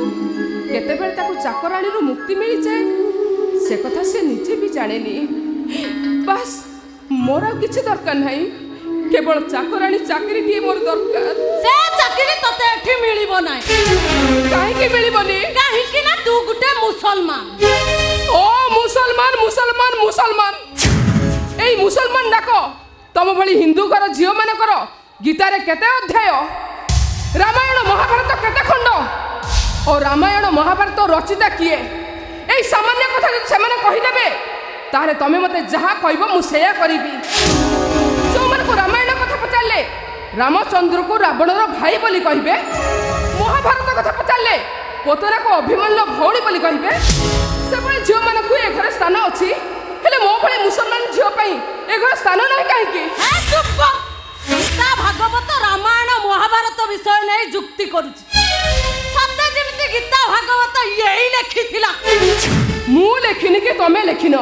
केते बेले ताको चाकराणी रो मुक्ति मिली जाए से कथा से निजे भी जानेनी बस मोर किछि दरकार नहीं केवल चाकराणी चाकरी टी मोर दरकार से चाकरी तते एठी मिलिबो नै काहे के मिलिबोनी काहे कि ना तू गुटे मुसलमान ओ मुसलमान मुसलमान मुसलमान एई मुसलमान डाको तम भली हिंदू घर झियो माने करो गीता रे केते अध्याय रामायण महाभारत केते खंड और रामायण महाभारत रचिता किए ए सामान्य कथा जब से मैंने कहीदेवे ताहले तमें मते जहाँ कहब मुझे करी जो मन को रामायण कथा पचारे रामचंद्र को रावणर भाई बोली कहे महाभारत कथा पचारे पोतरा को अभिमन्यु भौणी बोली कहे से झील मानक ए घर स्थान अच्छी हेले मो भली मुसलमान झील ए घर स्थान ना कहीं गीता भागवत रामायण महाभारत विषय नहीं जुक्ति करुछि सत्य जेमिति गीता भागवत यही लिखिथिला मु लेखिनी कि तमे लेखिन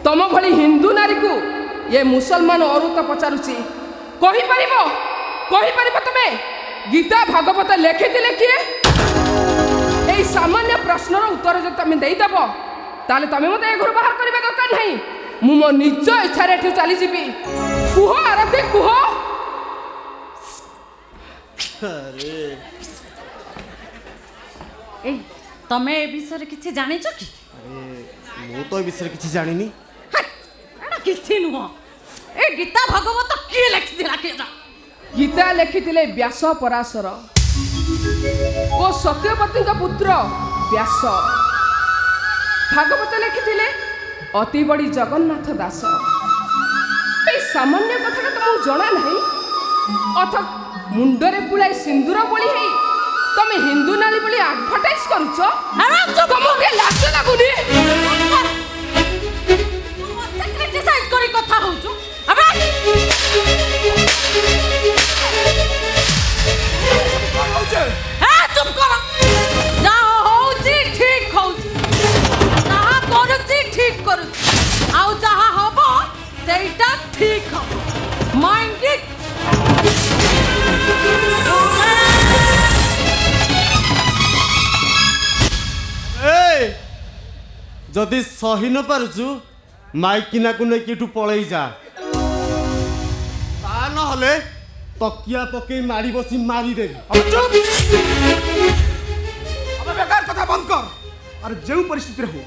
तम भली हिंदू नारी को ये मुसलमान औरत पचारुछि कहि परिबो तमे गीता भागवत लेखिथिले किए ए सामान्य प्रश्नर उत्तर जो तमे देई दबो ताले तमे मते ए घर बाहर करबे दरकार नहीं मु मो निज इच्छा रे चली जीबी कुहो आरती कुहो अरे ए तमे ए विषय किछि जानिछ कि ମୁଁ ତ ଏ ବିଷୟରେ କିଛି ଜାଣିନି। एटा किछि नुह ए गीता भागवत किए लिखिथिला के जा गीता लेखिथिले व्यास पराशर ओ सत्यवती पुत्र व्यास भागवत लिखिथिले अति बड़ी जगन्नाथ दास ए सामान्य कथा तुमको जना नहीं अथ मुंडरे पुलाई सिंदूर बोली है तमे हिंदू नाली बोली एडवर्टाइज करूछो तुमको के लाज लागुनी मते क्रिटिसाइज करी कथा होछु अबे चुप कर जा होउची ठीक होउची जहा करूची ठीक करूची आउ जहा हबो सेटा ठीक हबो माइंड इट जदि सही न पारुछु माइकिना को नहीं किठू पलई जा ता न हले तकिया पके मारी बसी मारी देबी चुप अब बेकार कथा बंद कर अरे जो परिस्थिति रे हो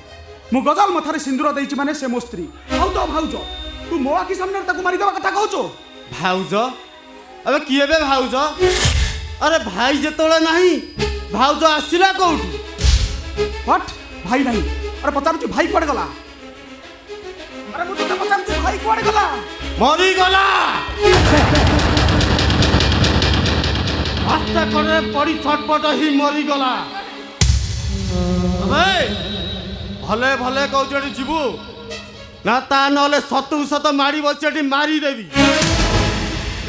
मु गजाल मथारे सिंदूर देइछि माने से मो स्त्री आउ तो भाउजो तू मो आखि सामने ताको मारी देबा कथा कहउछो भाउज अबे किए बे भाउज अरे भाई जेतोले नहीं भाउज आसिला कोउठी हट भाई नहीं अरे पचारुछु भाई कुआडे गला अरे मु तते पचारुछु भाई कुआडे गला मरी गला हस्ता करे पड़ी छटपट ही मरी गला अबे भले भले कहउछडी जीवु ना ता नले सतु सत मारी बचेटी मारी देबी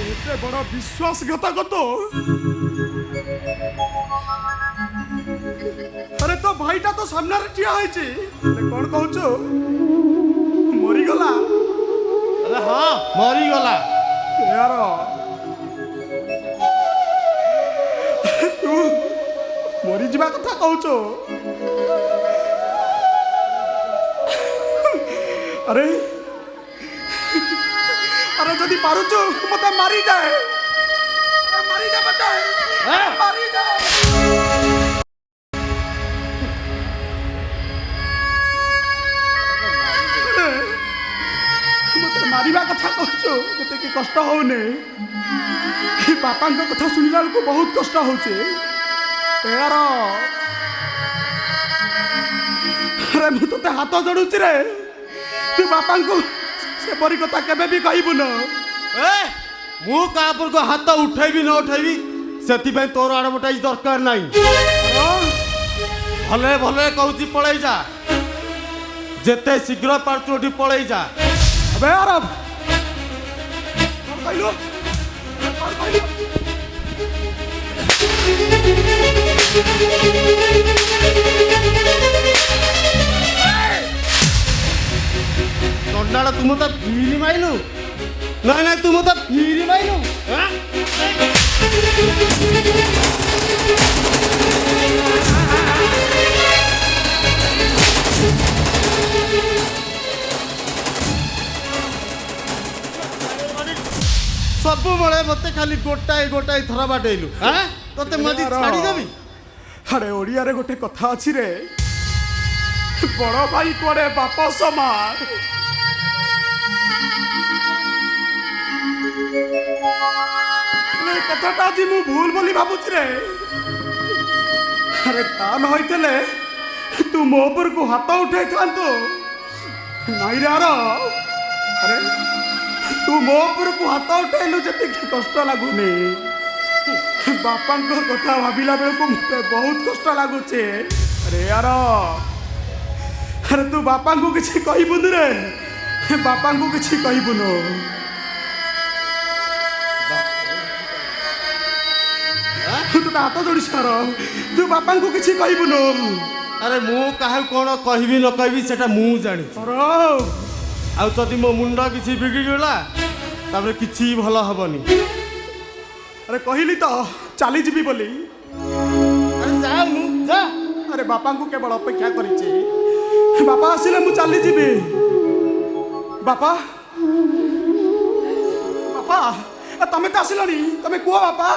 एते बड़ा विश्वासघातक तो अरे तो भाईटा तो सामने रे ठिया होइछि कोन कहउछो मरी गला अरे हां मरी गला यार तू मरी जिबा कथा कहउछो अरे अरे जदि पारुछु मते मारी दे मते मारी दे मते मारिबा कथा कहछु मते की कष्ट होने बापा कथा सुनिला को बहुत कष्ट होचे यार अरे मु तो हाथ जोड़ुची रे तू बापा को से परी कथा केबे भी कहबु न ए मु कापुर को हाथ उठेबी न उठेबी सेति पे तोर एडवर्टाइज दरकार नहीं भले भले कहूची पळई जा जेते शीघ्र पारचू उठी पळई जा अबे यार कौन कहलो तोंडाला तुम तो फिरी माइलु नहीं नहीं तुम तो फिरी माइलु सब बड़े मते खाली गोटाए गोटाए थरा बाटेलु हां तते मजी छाड़ी देबी अरे ओडिया रे गोटे कथा अछि रे बड़ भाई कोड़े बाप समान कथाटा आज मु भूल बोली भाबुची रे अरे ता न होइतले तू मो ऊपर को हाथ उठाई थांतो नहीं रे अरे तू मो ऊपर को हाथ उठाइलु जति कष्ट लागुनी बापा कथा भाविला बेल को मते बहुत कष्ट लागुचे अरे यार अरे तू बापा को किसी कहबुनु रे बापा को किसी कहबुनु तू तो हाथ जोड़ी सार तू बापा को किसी कहबुनु अरे मु काहे कोन कहबी न कहबी सेटा मु जानी आउ जदि मो मुंड किसी बिगड़ी गला तापर किछि भलो हबनी अरे कहली तो चली जीवी बोली अरे जा मु जा अरे बापा को केवल अपेक्षा करिछि बापा आसिले मु चली जीवी बापा बापा तमे तो आसिलनी तमे कुह बापा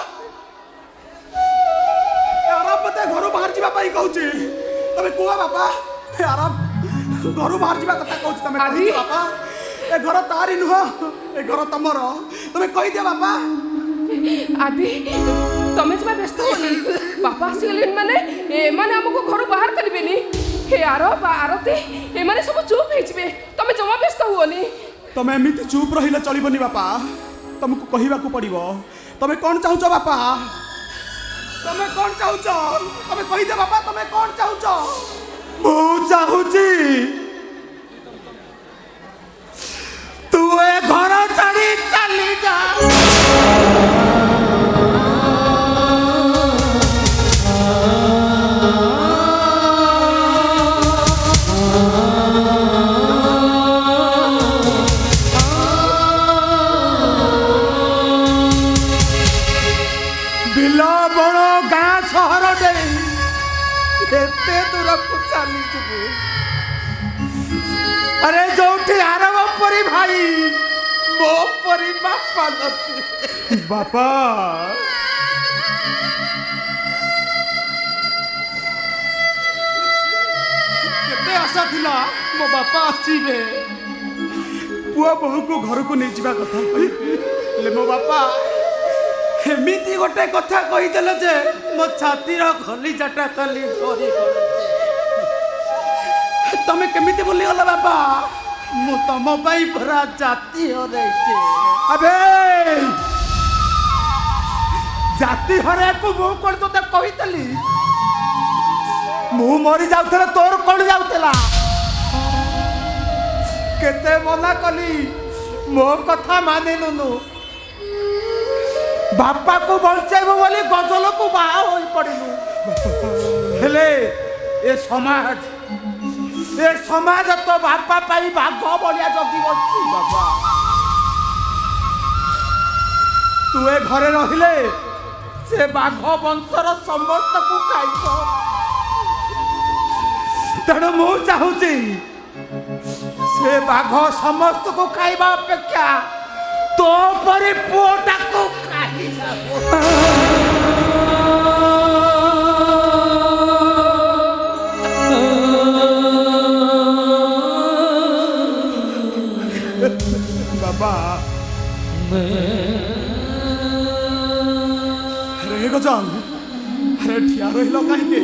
आराम मते घर बाहर जीवा पाई कहूची तमे कुह बापा आराम घर बाहर जीवा कथा कहूची तमे कहूची बापा ए घर तारी नुह ए घर तमर तमे कहि दे बापा आदि तमे जमा व्यस्त होनी बापा आसीगले माने ए माने हमको घर बाहर करबेनी हे आरती ए माने सब चुप हेजबे तमे जमा व्यस्त होनी तमे एमिति चुप रहिले चलिबनी बापा तुमको कहिबाकू पड़िबो तमे कोन चाहुचो बापा तमे कोन चाहुचो तमे कहि दे बापा तमे कोन चाहुचो मु चाहुची तू ए घर छाड़ी चली जा बिल बण गाँ सहर दे एते दूर को चली जीवु अरे जोठी आरव परी भाई मो परी बापा नथि बापा केते आशा थिला मो बापा आसीबे पुआ बहु को घर को नहीं जीवा कथा ले मो बापा एमिति गोटे कथा कहीदेल जे मो छातीर खली जाटा खाली धरी तमे केमिति बोली गला बापा मु तम पाई पूरा जाति हरैछे अबे जाति हरे को मु कोन तोते कहितली मु मरी जाउथला तोर कोन जाउथला केते मना कली मो कथा माने नुनु बापा को बंचाइबो बोली गजल को बाहा होई पड़िलु हेले ए समाज तो बापा पाई भाग बलिया जगी बची बाबा तू ए घरे रहिले से बाघ वंशर समस्त को खाइब तेणु मु चाहूची से बाघ समस्त को खाइबा अपेक्षा तो परी पुओटा को खाई बाबा अरे गजान अरे ठिया रहिल कहीं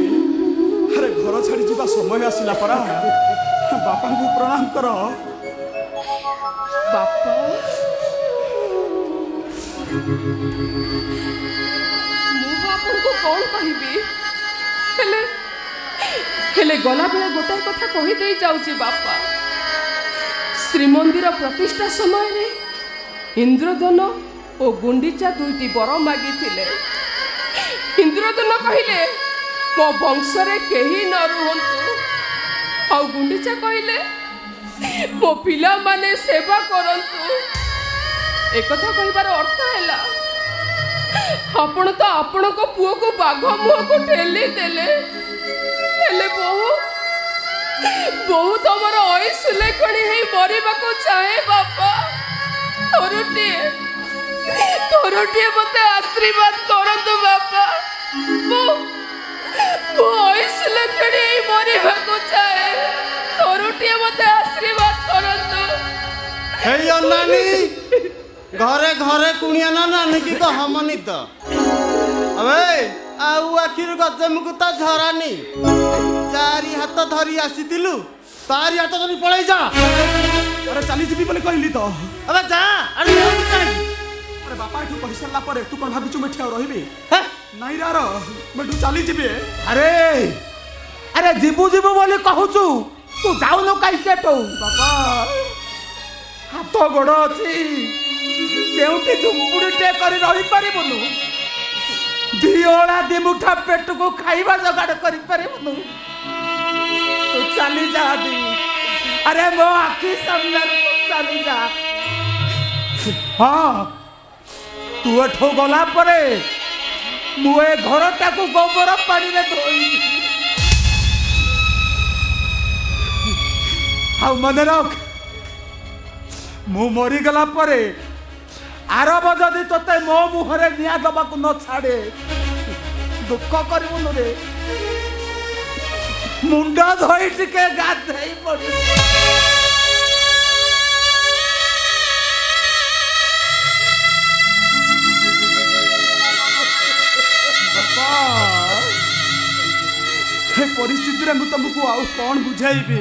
अरे घर छाड़ी जीवा समय आसिला परा बापा को प्रणाम कर बापा ମୁଁ ଆପଣଙ୍କୁ କ'ଣ କହିବି ହେଲେ ଗଲାବେଳେ ଗୋଟାଏ କଥା କହିଦେଇ ଯାଉଛି ବାପା ଶ୍ରୀମନ୍ଦିର ପ୍ରତିଷ୍ଠା ସମୟରେ ଇନ୍ଦ୍ରଧନ ଓ ଗୁଣ୍ଡିଚା ଦୁଇଟି ବର ମାଗିଥିଲେ ଇନ୍ଦ୍ରଧନ କହିଲେ ମୋ ବଂଶରେ କେହି ନ ରୁହନ୍ତୁ ଆଉ ଗୁଣ୍ଡିଚା କହିଲେ ମୋ ପିଲାମାନେ ସେବା କରନ୍ତୁ एकथा कहिबार अर्थ है आपण तो आपण पुओ को बाघ मुह को ठेली देले हेले बहु तुम ऐसुले कणी हे मरवा को चाहे बापा थोरटिए मते आशीर्वाद करंतु बापा मो ऐसुले कणी हे मरवा को चाहे थोरटिए मते आशीर्वाद करंतु हे नानी ଘରେ ଘରେ କୁଣିଆ ନା ନାନିକି କହମନି ତ ଅବେ ଆଉ ଆଖିରୁ ଗଜମୁକୁ ତ ଝରାନି ଚାରି ହାତ ଧରି ଆସିଥିଲୁ ତାରି ହାତ ଧରି ପଳେଇ ଯା ଆରେ ଚାଲିଯିବି ବୋଲି କହିଲି ତ। ଅବେ ଯା ଆରେ ଆରେ ବାପା ଏଠୁ କହିସାରିଲା ପରେ ତୁ କ'ଣ ଭାବିଛୁ ମୁଁ ଏଠି ଆଉ ରହିବି? ନାଇଁ ରା ମୁଁ ଏଠୁ ଚାଲିଯିବି। ଆରେ ଆରେ ଯିବୁ ଯିବୁ ବୋଲି କହୁଛୁ ତୁ ଯାଉନୁ କାହିଁକି ଏଠୁ? ବାପା ହାତ ଗୋଡ଼ ଅଛି କେଉଁଠି ଝୁମ୍ପୁଡ଼ିଟେ କରି ରହିପାରିବୁନୁ? ଦି ଓଳା ଦି ମୁଠା ପେଟକୁ ଖାଇବା ଯୋଗାଡ଼ କରିପାରିବୁନୁ? ତୁ ଚାଲି ଯା ଦି। ଆରେ ମୋ ଆଖି ସାମ୍ନାରେ ତୁ ଚାଲି ଯା। ହଁ ତୁ ଏଠୁ ଗଲା ପରେ ମୁଁ ଏ ଘରଟାକୁ ଗୋବର ପାଣିରେ ଧୋଇବି। ଆଉ ମନେ ରଖ ମୁଁ ମରିଗଲା ପରେ ଆରବ ଯଦି ତୋତେ ମୋ ମୁହଁରେ ନିଆଁ ଦେବାକୁ ନ ଛାଡ଼େ ଦୁଃଖ କରିବୁନୁ ରେ। ମୁଣ୍ଡ ଧୋଇ ଟିକେ ଗାଧେଇ ପଡ଼ିବୁ। ଏ ପରିସ୍ଥିତିରେ ମୁଁ ତମକୁ ଆଉ କ'ଣ ବୁଝାଇବି?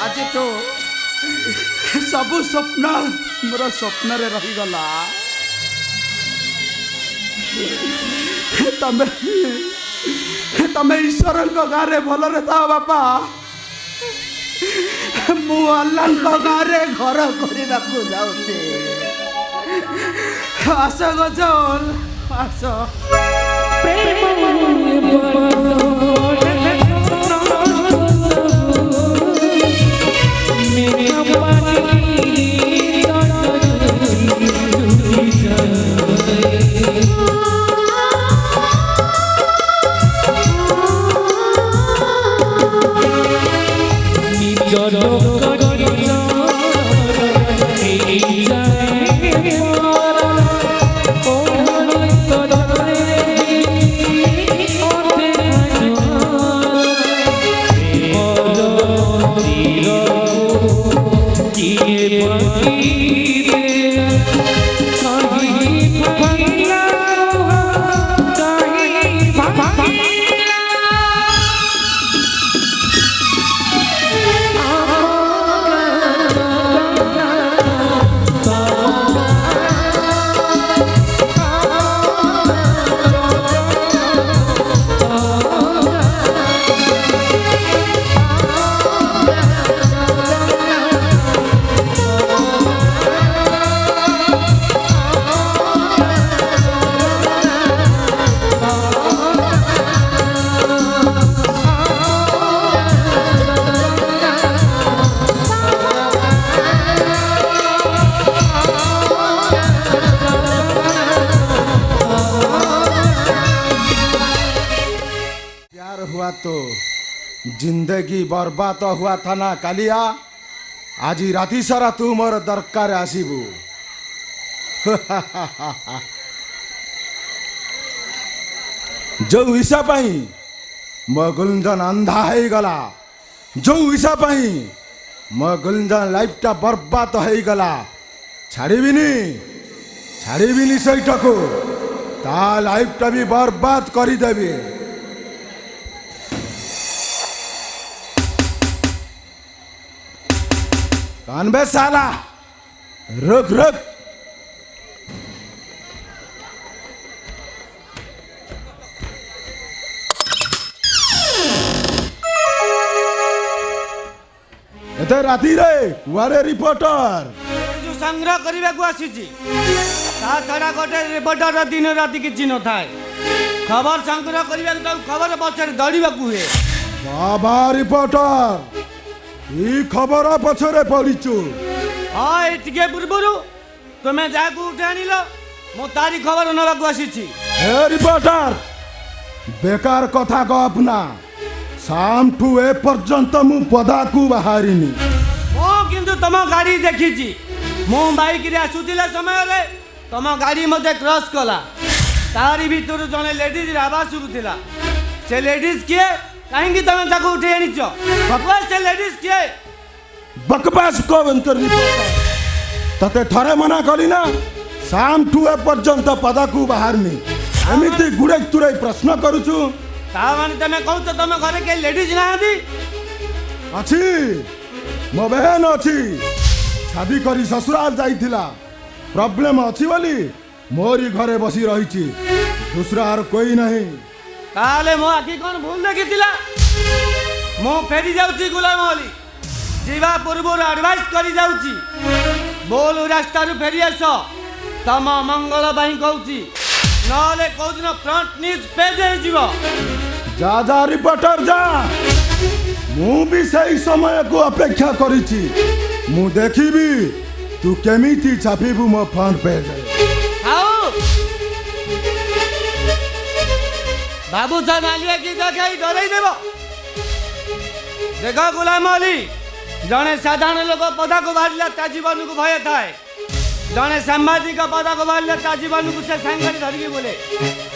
ଆଜି ତ ସବୁ ସ୍ୱପ୍ନ ମୋର ସ୍ୱପ୍ନରେ ରହିଗଲା। ତମେ ଈଶ୍ୱରଙ୍କ ଗାଁରେ ଭଲରେ ଥାଅ ବାପା। ମୁଁ ଆଲ୍ଲାହଙ୍କ ଗାଁରେ ଘର କରିବାକୁ ଯାଉଛି। ଆସ ଗଜଲ ଆସ। तो जिंदगी बर्बाद हुआ था ना कालिया। आज राति सारा तू मोर दरकार आसीबू। जो हिस्सा पाई मो गुंजन अंधा है गला, जो हिस्सा पाई मो गुंजन लाइफ टा बर्बाद है गला। छाड़ीबिनी सहीटा को ता लाइफ टा भी बर्बाद करी देबी। कान बे साला रुक रुक। एते राती रे कुआरे रिपोर्टर जो संग्रह करने को आसी ता छड़ा गोटे रिपोर्टर दिन राति किसी न थाए। खबर संग्रह करने खबर पछरे दौड़ा हुए। बाबा रिपोर्टर ई खबर पछरे पड़ीचु। हाँ ये पूर्व तुम्हें जहाँ उठे आनिल मो तारी खबर नवाक आसी। हे रिपोर्टर बेकार कथा गपना। शाम ठू ए पर्यंत मु पदा को बाहरिनी। मो किंतु तुम गाड़ी देखी मो बाइक रे आसुतिला समय रे तुम गाड़ी मते क्रॉस कला। तारी भीतर जने लेडीज आवाज शुरुला। से लेडीज किए कहीं तुम ताको उठे आनिच? बकवास से लेडीज किए? बकवास को अंतर रिपोर्टर तते थरे मना करी ना शाम ठू ए पर्यंत पदाकू बाहरनी एमिति गुड़े तुरे प्रश्न करूछु ता माने तमे कहू तमे घरे के लेडीज नाहंती अछि मो बहन अछि शादी करी ससुराल जाइथिला प्रॉब्लम अछि बोली मोरी घरे बसी रहिछि दूसरा आर कोई नहीं ताले मो आखि कोन भूल देखिथिला मो फेरी जाउची गुलाम अली जीवा पूर्व एडवाइस करी जाउची बोल रास्ता रु फेरी आस तम मंगल बाई कहूची नले कोदिन फ्रंट न्यूज पेज हे जीव जा जा रिपोर्टर जा मु भी सही समय को अपेक्षा करिछि मु देखिबी तू केमिति छापिबू मो फ्रंट पेज आओ बाबू सा नालिया की देखाई डरई देबो देखो गुलाम अली जने साधारण लोक पदा को बाहरला ता जीवन को भय थाए जने सामाजिक पदा को बाहरला ता जीवन को से सांगरी धरिके बोले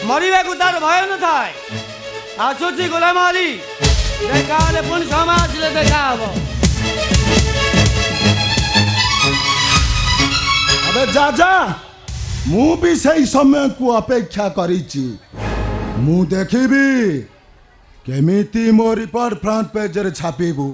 मरिबे को तार भय न थाए आसुची गुलाम अली देखाले पुन समाज ले देखाबो अबे जा जा मु भी सही समय को अपेक्षा करिछि मु देखिबी केमिति मो रिपोर्ट फ्रंट पेज रे छापिबू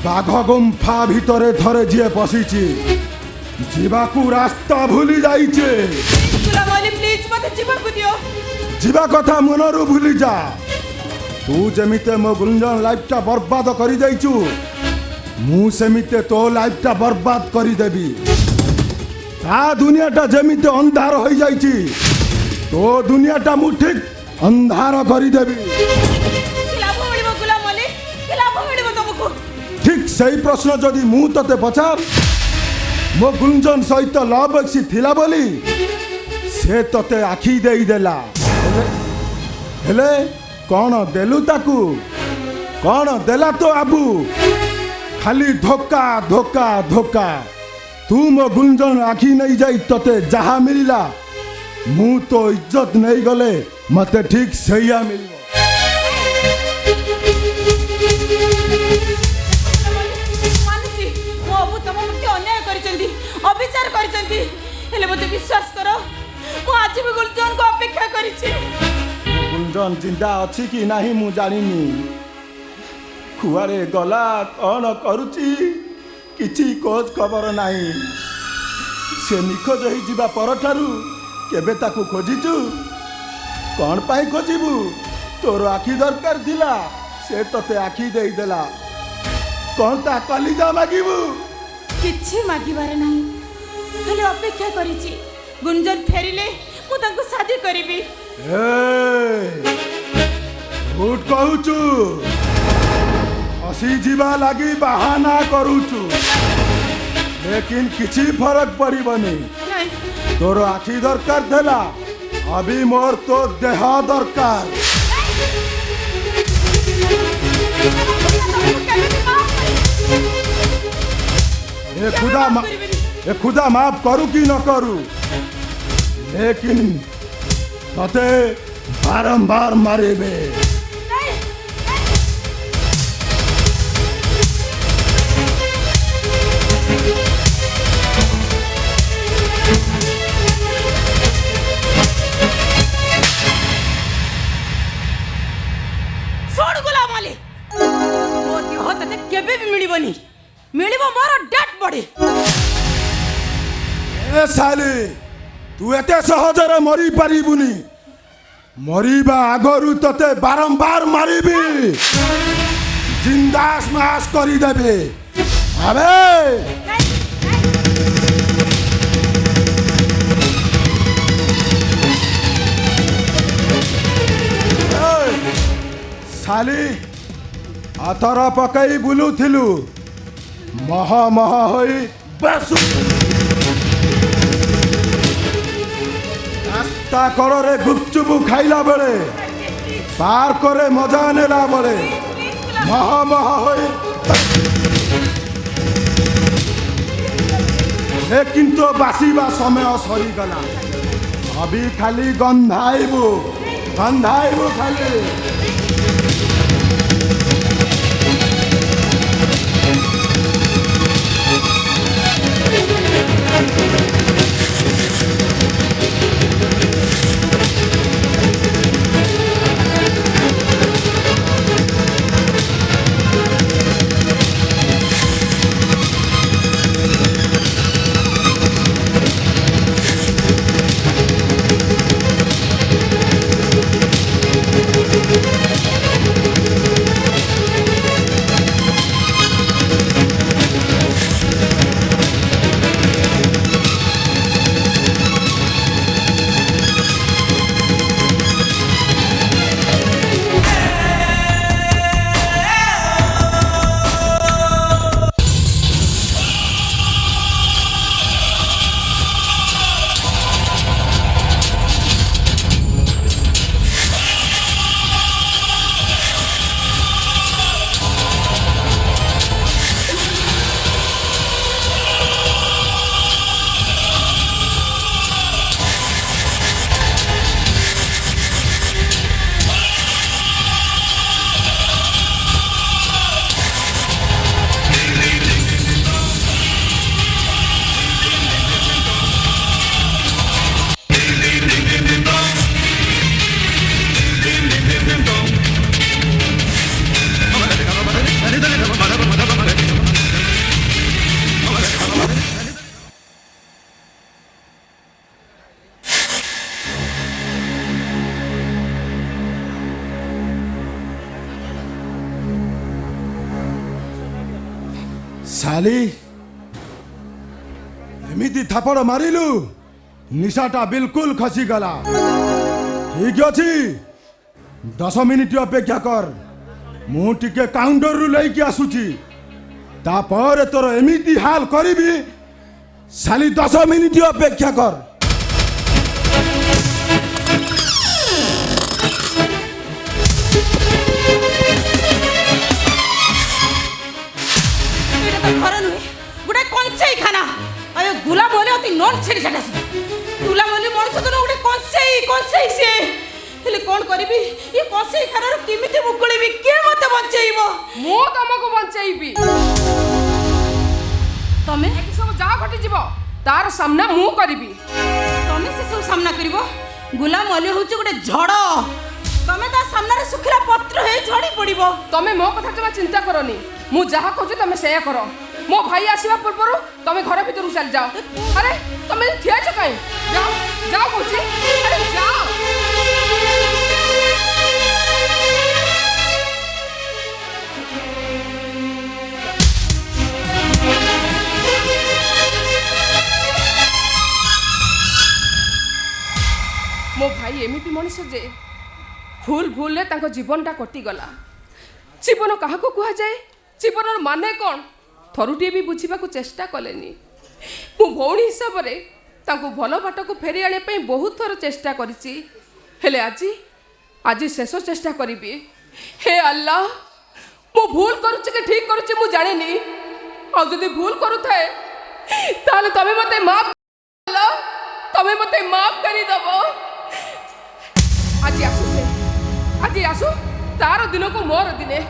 बाघ गुंफा भितरे थरे जे पशिछि जीवाकू रास्ता भूली जाइछे गुलाम अली प्लीज मते जीवाकू दियो जीवा कथा मनरू भूली जा तू जेमिते मो गुंजन लाइफ टा बर्बाद करी जाइछु मु सेमिते तो लाइफ टा बर्बाद करी देबी ता दुनिया टा जेमिते अंधार होई जाइछि तो दुनिया टा मु ठीक अंधार करी देबी खिलाफ मिलिबो गुलाम अली खिलाफ मिलिबो तुमको ठीक सही प्रश्न जदि मु तते पचार मो गुंजन सहित लव बक्सी थिला बोली से तते आखी देई देला हेले कौन देलु ताकू कौन देला तो आबू खाली धोखा धोखा धोखा तू मो गुंजन आखी नहीं जाई तते जहा मिलिला मु तो इज्जत नहीं गले मते ठीक सहीया मिलिबो अविचार करचंती हेले मते विश्वास करो मु आज भी गुलजन को अपेक्षा करिछि गुंजन जिंदा अछि कि नाही मु जानिनी खुआरे गला कौन करुछि किछि खोज खबर नाही से निखोज होई जिबा परठारु केबे ताकू खोजिचु कौन पाई खोजिबू तोर आखी दरकार थिला से तते आखी देई देला कौन ता कलिजा मागिबू किछि मागिबारे नाही खाली अपेक्षा करिछि गुंजन फेरिले मु तांको शादी करिबी ए झूठ कहूचु हसी जीवा लगी बहाना करूचु लेकिन किछि फरक पड़िबनी तोर आखी दरकार थेला अभी मोर तो देह दरकार ए खुदा माफ करू कि न करू लेकिन तते बारंबार मारेबे छोड़ गुलाम अली मो देह तते केबे भी मिलिबनी मिलिबो मोर डेट बॉडी ए साली तू एते सहजरे मरी पारिबुनी मरिबा आगरु तते बारंबार मारिबी जिंदा स्माश करी देबे अबे साली आथर पकई बुलुथिलु ମହା ମହା ହୋଇ ବାସୁ ରାସ୍ତା କଡ଼ରେ ଗୁପଚୁପ ଖାଇଲା ବେଳେ ପାର୍କରେ ମଜା ନେଲା ବେଳେ ମହା ମହା ହୋଇ କିନ୍ତୁ ବାସିବା ସମୟ ସରିଗଲା। ଅବି ଖାଲି ଗନ୍ଧାଇବୁ ଖାଲି। ସାଲି ଏମିତି ଥାପଡ଼ ମାରିଲୁ ନିଶାଟା ବିଲକୁଲ ଖସିଗଲା। ଠିକ ଅଛି 10 ମିନିଟ ଅପେକ୍ଷା କର, ମୁଁ ଟିକେ କାଉଣ୍ଟରରୁ ନେଇକି ଆସୁଛି, ତାପରେ ତୋର ଏମିତି ହାଲ କରିବି ସାଲି 10 ମିନିଟ ଅପେକ୍ଷା କର। ଘର ନୁହେଁ ଗୋଟେ କଂସେଇ ଖାନା। ଆୟ ଗୁଲାମ ହେଲେ ଅତି ନନ୍ ଛେଡ଼ି ଛାଡ଼ି ଆସିବ। ଗୁଲାମ ହେଲେ ମଣିଷ ତ ଗୋଟେ କଂସେଇ ସିଏ। ହେଲେ କ'ଣ କରିବି? ଏ କଂସେଇ ଖାନାରୁ କେମିତି ମୁକୁଳିବି? କିଏ ମତେ ବଞ୍ଚେଇବ? ମୁଁ ତମକୁ ବଞ୍ଚେଇବି। ତମେ ଏଠି ସବୁ ଯାହା ଘଟିଯିବ ତାର ସାମ୍ନା ମୁଁ କରିବି। ତମେ ସେ ସବୁ ସାମ୍ନା କରିବ? ଗୁଲାମ ଅଲି ହଉଛି ଗୋଟେ ଝଡ଼। ତମେ ତା ସାମ୍ନାରେ ଶୁଖିଲା ପତ୍ର ହେଇ ଝଡ଼ି ପଡ଼ିବ। ତମେ ମୋ କଥା ଜମା ଚିନ୍ତା କରନି, ମୁଁ ଯାହା କହୁଛି ତମେ ସେଇଆ କର। ମୋ ଭାଇ ଆସିବା ପୂର୍ବରୁ ତମେ ଘର ଭିତରକୁ ଚାଲି ଯାଅ। ଆରେ ତମେ ଠିଆ ଅଛ କାଇଁ? ଯାଅ ଯାଅ କହୁଛି, ଆରେ ଯାଅ। ମୋ ଭାଇ ଏମିତି ମଣିଷ ଯେ ଭୁଲରେ ତାଙ୍କ ଜୀବନଟା କଟିଗଲା। ଜୀବନ କାହାକୁ କୁହାଯାଏ? ଜୀବନର ମାନେ କ'ଣ ଥରୁଟିଏ ବି ବୁଝିବାକୁ ଚେଷ୍ଟା କଲେନି। ମୁଁ ଭଉଣୀ ହିସାବରେ ତାଙ୍କୁ ଭଲ ବାଟକୁ ଫେରି ଆଣିବା ପାଇଁ ବହୁତ ଥର ଚେଷ୍ଟା କରିଛି, ହେଲେ ଆଜି ଶେଷ ଚେଷ୍ଟା କରିବି। ହେ ଆଲ୍ଲାହ, ମୁଁ ଭୁଲ କରୁଛି କି ଠିକ୍ କରୁଛି ମୁଁ ଜାଣିନି। ଆଉ ଯଦି ଭୁଲ କରୁଥାଏ ତାହେଲେ ତମେ ମୋତେ ମାଫ କରିଦେବ। ଆଜି ଆସୁ ତାର ଦିନକୁ ମୋର ଦିନେ।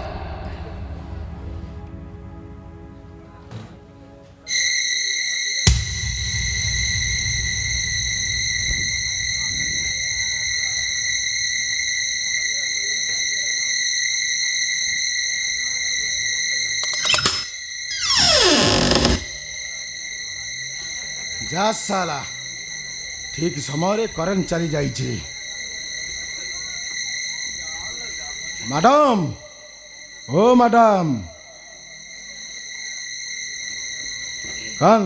যা সালা, ঠিক সময়ে করেন্ট চালি যাইছে। ম্যাডাম, ও ম্যাডাম, কান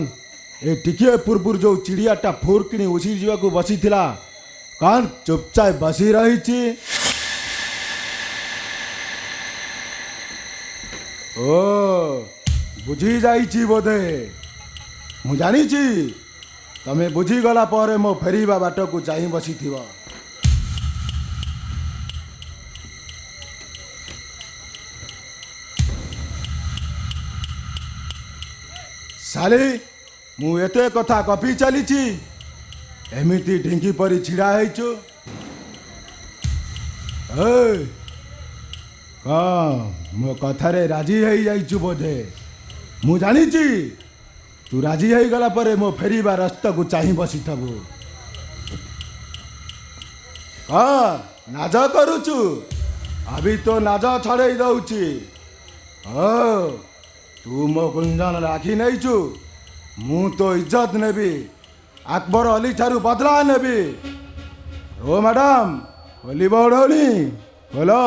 এ টিকিয়ে পূর্বରୁ ଯୋଉ ଚିଡ଼ିଆଟା ଫୁରକିଣି ଉଠି ଯିବାକୁ ବସିଥିଲା କାନ ଚୁପଚାପ ବସି ରହିଛି। ଓ बुझी जाइछि बोधे मु जानिछि तमे बुझीगला पर मो फेरीबा बाट को चाहि बसिथिब साली मु एते कथा कपी चलीछि एमिति ढिंकी परी छिड़ा हैछु मो कथारे राजी है जाइछु बोधे मु जानिछि तू राजी है गला पर मो फेरीबा रास्ता को चाहि बसी थबु नाज करूछु अभी तो नाज छड़े दउछि तू मो गुंजन राखी नहींछु मु तो इज्जत नेबी अकबर अली ठारू बदला नेबी ओ मैडम बोली बौड़ौनी बोलो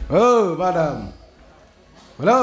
ओ मैडम बोलो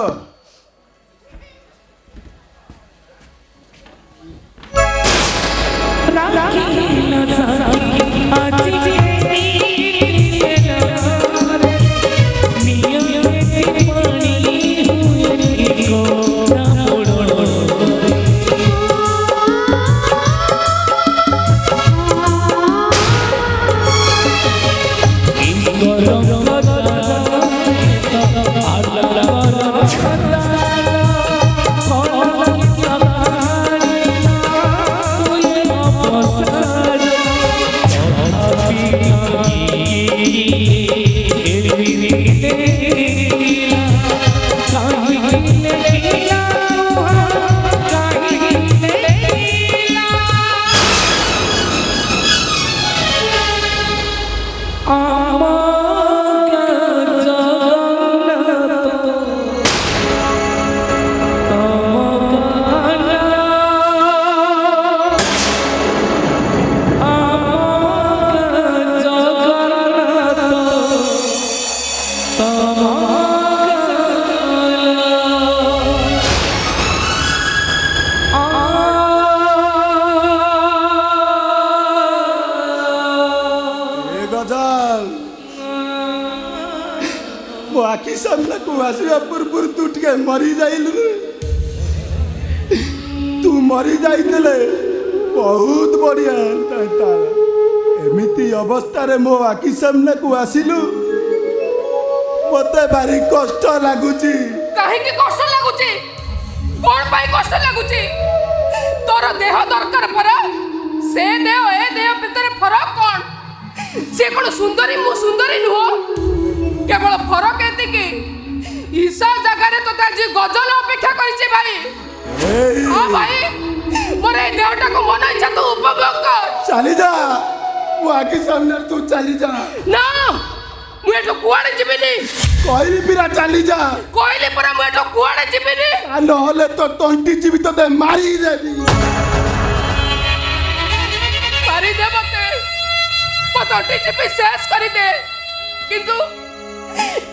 आखि सामने को आसिया पूर्व तू टे मरी जाइलु तू मरी जाइले बहुत बढ़िया एमिति अवस्था रे मो आखि सामने को आसिलु मते भारी कष्ट लागुची काहे के कष्ट लागुची कोन पाई कष्ट लागुची तोर देह दरकार पर से देह ए देह भीतर फरक कोन से कोन सुंदरी मु सुंदरी नुहो केवल फरक एति कि ईसा जगह रे तो ताजी गजल अपेक्षा करिछि भाई हां भाई मोरे देहटा को मन इच्छा तो उपभोग कर चली जा वो आगे सामने तू चली जा ना मुए तो कुआडे जिबिनी कहली पिरा चली जा कहली परा मुए तो कुआडे जिबिनी आ नहले तो तंटी जीवित दे मारी देबी मारी दे मते पतंटी जिबि शेष करी दे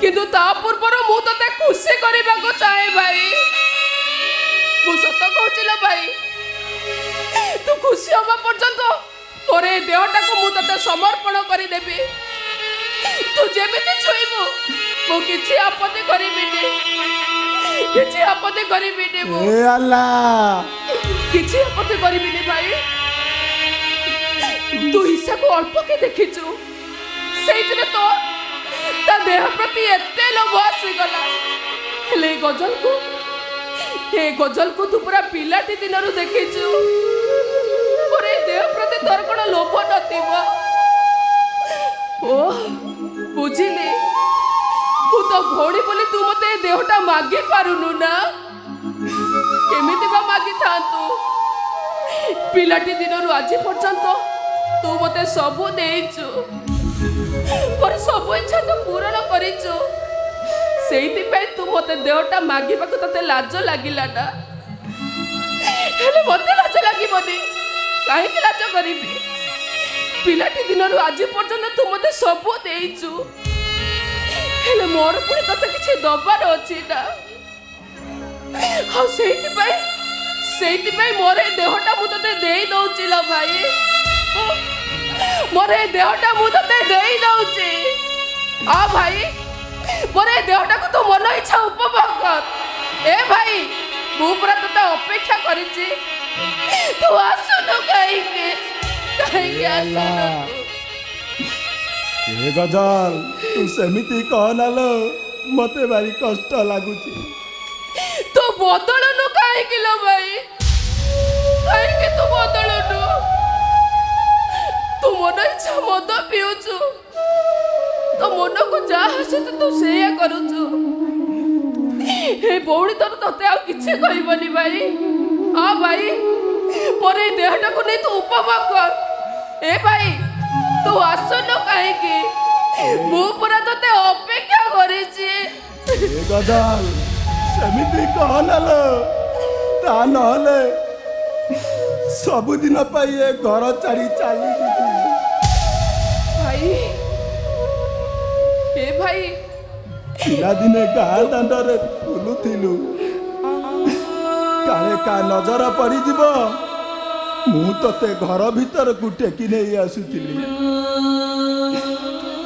किंतु ता पूर्वर मु तते खुशी करबा को चाहे भाई मु सत कहचिला भाई तू खुशी होबा पर्यंत तोरे देहटा को मु तते समर्पण करि देबी तू जेमिति छुइबो मु किछि आपत्ति करिबिनी मु ए अल्लाह किछि आपत्ति करिबिनी भाई तू ईसा को अल्प के देखिछु सेइतरे तो ता देह प्रति एते लोभ आसी गला हेले गजल को तू पूरा पिलाटी दिनरु देखिछु ओरे देह प्रति तोर कोन लोभ नथिबो ओ बुझिले तू तो घोड़ी बोली तू मते देहटा मागी पारुनु ना केमिति बा मागी थांतु पिलाटी दिनरु आज पर्यंत तू मते सब देइछु पर सब इच्छा तो पूर्ण करिछु सेइति पे तू मते देहटा मागी पाक तते लाज लागिला ना हेले मते लाज लागिबनी काहे कि लाज करिबी पिलाटी दिनरु आज पर्यंत तू मते सब देइछु ହେଲେ ମୋର ପୁଣି ତତେ କିଛି ଦବାର ଅଛି ନା। ଆଉ ସେଇଥିପାଇଁ ମୋର ଏ ଦେହଟା ମୁଁ ତତେ ଦେଇ ଦଉଛି ଲୋ ଭାଇ। ମୋର ଏ ଦେହଟା ମୁଁ ତତେ ଦେଇ ଦଉଛି। ଭାଇ ମୋର ଏ ଦେହଟାକୁ ତୁ ମନ ଇଚ୍ଛା ଉପଭୋଗ କର। ଏ ଭାଇ ମୁଁ ପୁରା ତତେ ଅପେକ୍ଷା କରିଛି, ତୁ ଆସୁନୁ କାହିଁକି ଆସୁନୁ? ଏ ଗଜଲ ତୁ ସେମିତି କହନା ଲୋ, ମତେ ଭାରି କଷ୍ଟ ଲାଗୁଛି। ତୁ ବଦଳୁନୁ କାହିଁକି ଲୋ ଭାଇ? କାହିଁକି ତୁ ବଦଳୁନୁ? ତୁ ମନ ଇଚ୍ଛା ମଦ ପିଉଛୁ, ତୋ ମନକୁ ଯାହା ଆସୁଛି ତୁ ସେଇଆ କରୁଛୁ। ଏ ଭଉଣୀ ତୋର ତତେ ଆଉ କିଛି କହିବନି ଭାଇ। ଭାଇ ମୋର ଏ ଦେହଟାକୁ ନେଇ ତୁ ଉପଭୋଗ କର। ଏ ଭାଇ ତୁ ଆସୁନୁ କାହିଁକି? ମୁଁ ପୁରା ତତେ ଅପେକ୍ଷା କରିଛି। ଏ ଗଜଲ ସେମିତି କହନା ଲୋ, ତା ନହେଲେ ସବୁଦିନ ପାଇଁ ଏ ଘର ଛାଡ଼ି ଚାଲିଯିବି। ଭାଇ ଏ ଭାଇ ପିଲାଦିନେ ଗାଁ ଦାଣ୍ଡରେ ବୁଲୁଥିଲୁ, କାଳେ କା ନଜର ପଡ଼ିଯିବ, ମୁଁ ତତେ ଘର ଭିତରକୁ ଟେକି ନେଇ ଆସୁଥିଲି।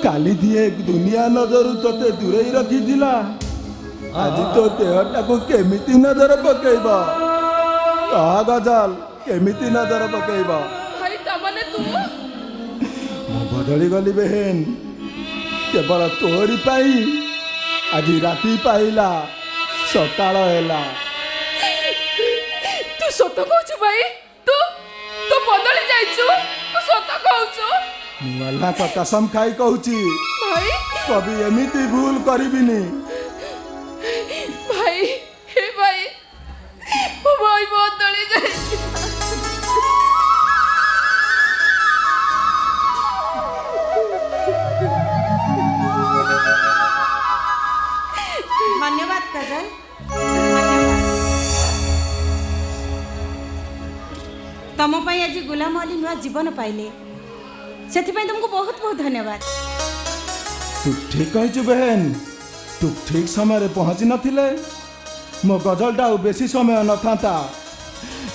କାଲି ଦିଏ ଦୁନିଆ ନଜରରୁ ତତେ ଦୂରେଇ ରଖିଥିଲା, ଆଜି ତୋ ଦେହଟାକୁ କେମିତି ନଜର ପକେଇବ? କହ ଗଜଲ, କେମିତି ନଜର ପକେଇବ? ଭାଇ ତାମାନେ ତୁ? ମୁଁ ବଦଳି ଗଲି ବେହେନ, କେବଳ ତୋରି ପାଇଁ। ଆଜି ରାତି ପାଇଲା, ସକାଳ ହେଲା। ତୁ ସତ କହୁଛୁ ଭାଇ? ତୁ ବଦଳି ଯାଇଛୁ? ତୁ ସତ କହୁଛୁ? ମୁଁ ଆଲ୍ଲାହଙ୍କ କସମ ଖାଇ କହୁଛି, ଭାଇ କବି ଏମିତି ଭୁଲ କରିବିନି। ଭାଇ ହେ ଭାଇ ମୋ ଭାଇ ବଦଳି ଯାଇଛି। ଧନ୍ୟବାଦ କାଜଲ। ତମ ପାଇଁ ଆଜି ଗୁଲାମ ଅଲି ନୂଆ ଜୀବନ ପାଇଲେ, ସେଥିପାଇଁ ତୁମକୁ ବହୁତ ବହୁତ ଧନ୍ୟବାଦ। ତୁ ଠିକ କହିଛୁ ବେହେନ, ତୁ ଠିକ ସମୟରେ ପହଞ୍ଚି ନଥିଲେ ମୋ ଗଜଲଟା ଆଉ ବେଶୀ ସମୟ ନଥାନ୍ତା,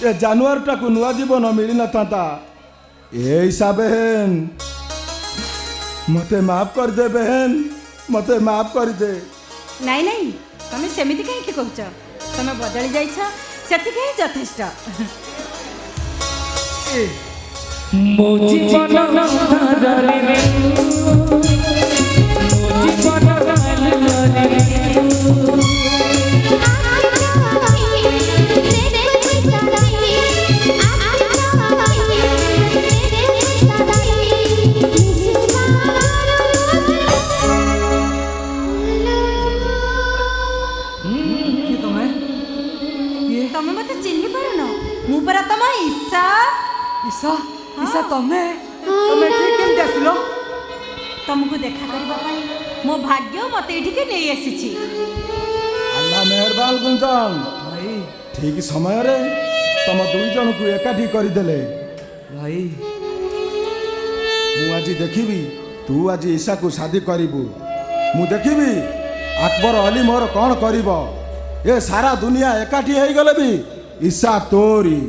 ଏ ଜାନୁଆରଟାକୁ ନୂଆ ଜୀବନ ମିଳିନଥାନ୍ତା। ଏ ହିସାବ ବେହେନ, ମତେ ମାଫ କରିଦେ ବେହେନ, ମତେ ମାଫ କରିଦେ। ନାଇଁ ନାଇଁ, ତମେ ସେମିତି କାହିଁକି କହୁଛ? ତମେ ବଦଳି ଯାଇଛ, ସେତିକି ହିଁ ଯଥେଷ୍ଟ। ମୋ ଜୀବନ ତମେ ମତେ ଚିହ୍ନି ପାରୁନ? ମୁଁ ପରା ତମ ଈଶା। ईशा ईशा तमे ठीक केमती आसिलो? ତମକୁ ଦେଖା କରିବା ପାଇଁ ମୋ ଭାଗ୍ୟ ମତେ ଏଠିକି ନେଇ ଆସିଛି। ଆଲ୍ଲାହ ମେହରବାନ ଗୁଞ୍ଜନ, भाई ଠିକ ସମୟରେ ତମ ଦୁଇ ଜଣକୁ ଏକାଠି କରିଦେଲେ। भाई ମୁଁ ଆଜି ଦେଖିବି ତୁ ଆଜି ଈଶାକୁ ଶାଦି କରିବୁ। ମୁଁ ଦେଖିବି আকবর ଅଲି ମୋର କ'ଣ କରିବ। ଏ ସାରା ଦୁନିଆ ଏକାଠି ହେଇଗଲେ ବି ଈଶା ତୋରି।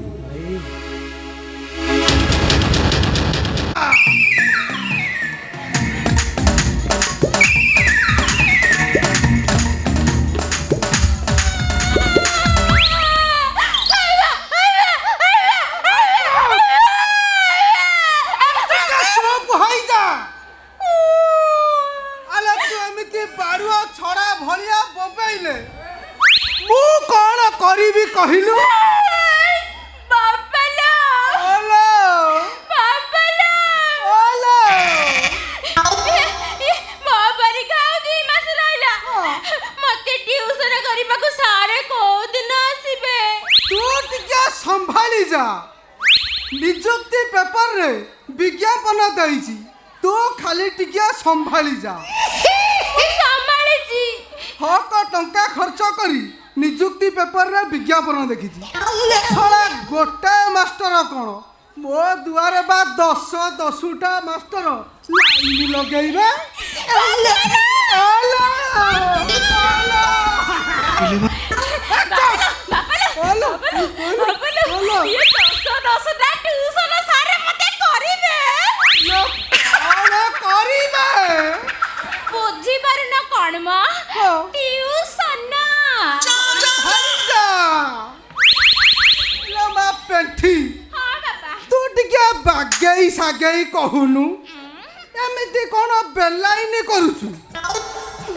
କହିଲୁ संभाली जा निजुक्ति पेपर रे विज्ञापन देइछि तो खाली टिकिया संभाली जा संभाली जी हक टंका खर्च करी निजुक्ति पेपर रे विज्ञापन देखिछि साला गोटे मास्टर कोन मो दुआरे बा 10 टा मास्टर लाइन लगेइबे ବୁଝିପାରୁନ କଣ ମ ଟିଉସନ ପେଣ୍ଠି ହଁ ବାପା ତୁ ଟିକେ ବାଗେଇ ସାଗେଇ କହୁନୁ ଏମିତି କଣ ବେଲାଇନି କରୁଛୁ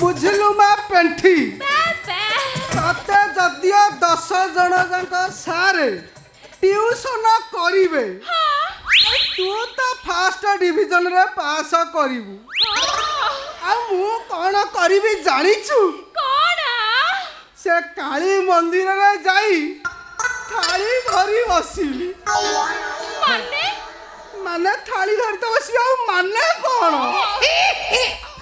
ବୁଝିଲୁ ମା ପେଣ୍ଠି ତତେ ଯଦିଓ 10 ଜଣ ଯାକ ସାରେ ଟିଉସନ କରିବେ ତୁ ତ ଫାଷ୍ଟ ଡିଭିଜନରେ ପାସ୍ କରିବୁ ଆଉ ମୁଁ କଣ କରିବି ଜାଣିଛୁ କଣ ସେ କାଳୀ ମନ୍ଦିରରେ ଯାଇ ଥାଳି ଧରି ବସିବି ମାନେ ଥାଳି ଧରି ତ ବସିବି ଆଉ ମାନେ କଣ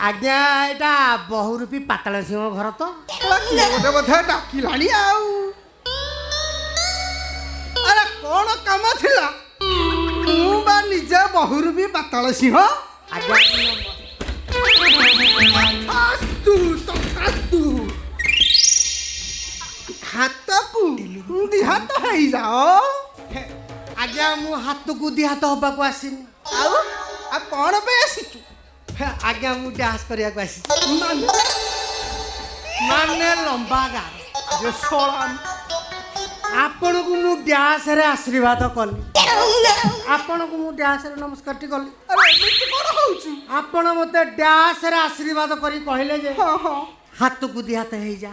ଆଜ୍ଞା ଏଇଟା ବହୁରୂପୀ ପାତାଳ ସିଂହ ଘର ତ ଗୋଟେ ବୋଧେ ଡାକିଲାଣି ଆଉ ଆରେ କଣ କାମ ଥିଲା ମୁଁ ବା ନିଜେ ବହୁରୂପୀ ପାତାଳ ସିଂହ ହାତକୁ ଦିହାତ ହେଇଯାଅ ଆଜ୍ଞା ମୁଁ ହାତକୁ ଦି ହାତ ହବାକୁ ଆସିନି ଆଉ କଣ ପାଇଁ ଆସିଛୁ ଆଜ୍ଞା ମୁଁ ଡ୍ୟାନ୍ସ କରିବାକୁ ଆସିଛି ମାନେ ଲମ୍ବା ଗାର ଆପଣଙ୍କୁ ମୁଁ ଡ୍ୟାନ୍ସରେ ଆଶୀର୍ବାଦ କଲି ଆପଣଙ୍କୁ ମୁଁ ଡ୍ୟାନ୍ସରେ ନମସ୍କାରଟି କଲି କଣ ହଉଛୁ ଆପଣ ମତେ ଡ୍ୟାନ୍ସରେ ଆଶୀର୍ବାଦ କରି କହିଲେ ଯେ ହାତକୁ ଦି ହାତ ହେଇଯା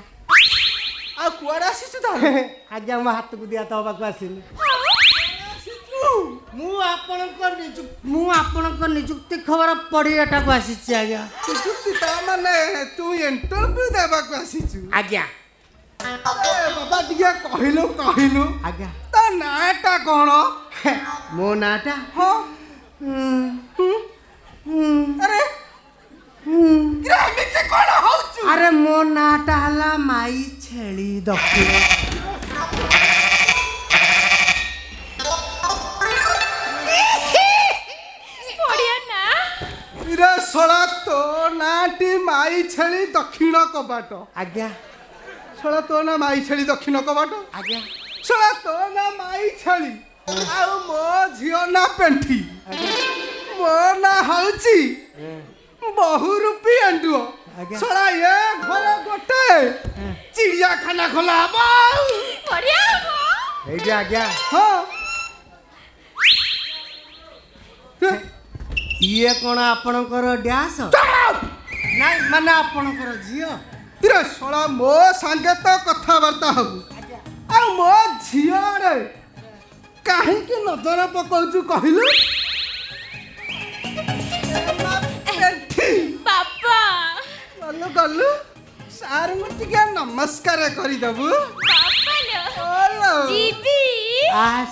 ଆଉ କୁଆଡେ ଆସିଛୁ ତାହେଲେ ଆଜ୍ଞା ମୁଁ ହାତକୁ ଦି ହାତ ହବାକୁ ଆସିନି ମୁଁ ଆପଣଙ୍କ ନିଯୁକ୍ତି ଖବର ପଡ଼ିଆଟାକୁ ଆସିଛି ଆଜ୍ଞା ନିଯୁକ୍ତି ତା ମାନେ ତୁ ଇଣ୍ଟରଭ୍ୟୁ ଦେବାକୁ ଆସିଛୁ ଆଜ୍ଞା ବାବା ଟିକେ କହିଲୁ ଆଜ୍ଞା ତା ନାଁଟା କଣ ମୋ ନାଁଟା ହଁ ଆରେ ଏମିତି କଣ ହଉଛୁ ଆରେ ମୋ ନାଁଟା ହେଲା ମାଇ ଛେଳି ଦକ୍ଷିଣ ଶଳା ତୋ ନାଁଟି ମାଇ ଛେଳି ଦକ୍ଷିଣ କବାଟ ଆଜ୍ଞା ଶଳା ତୋ ନା ମାଇ ଛେଳି ଦକ୍ଷିଣ କବାଟ ଆଜ୍ଞା ଶଳା ତୋ ନା ମାଇ ଛେଳି ଆଉ ମୋ ଝିଅ ନା ପେଣ୍ଠି ମୋ ନା ହଉଛି ବହୁରୂପୀ ଏଣ୍ଡୁଅ ଶଳା ଏ ଘର ଗୋଟେ ଚିଡ଼ିଆଖାନା ଖୋଲା ହବ ଏଇଠି ଆଜ୍ଞା ହଁ ଇଏ କଣ ଆପଣଙ୍କର ଡ୍ୟାନ୍ସ ନାଇଁ ମାନେ ଆପଣଙ୍କର ଝିଅ ଶଳା ମୋ ସାଙ୍ଗେ ତ କଥାବାର୍ତ୍ତା ହବୁ ଆଉ ମୋ ଝିଅରେ କାହିଁକି ନଜର ପକଉଛୁ କହିଲୁ ବାପା ଗଲୁ ସାର୍ଙ୍କୁ ଟିକେ ନମସ୍କାର କରିଦବୁ ଯିବି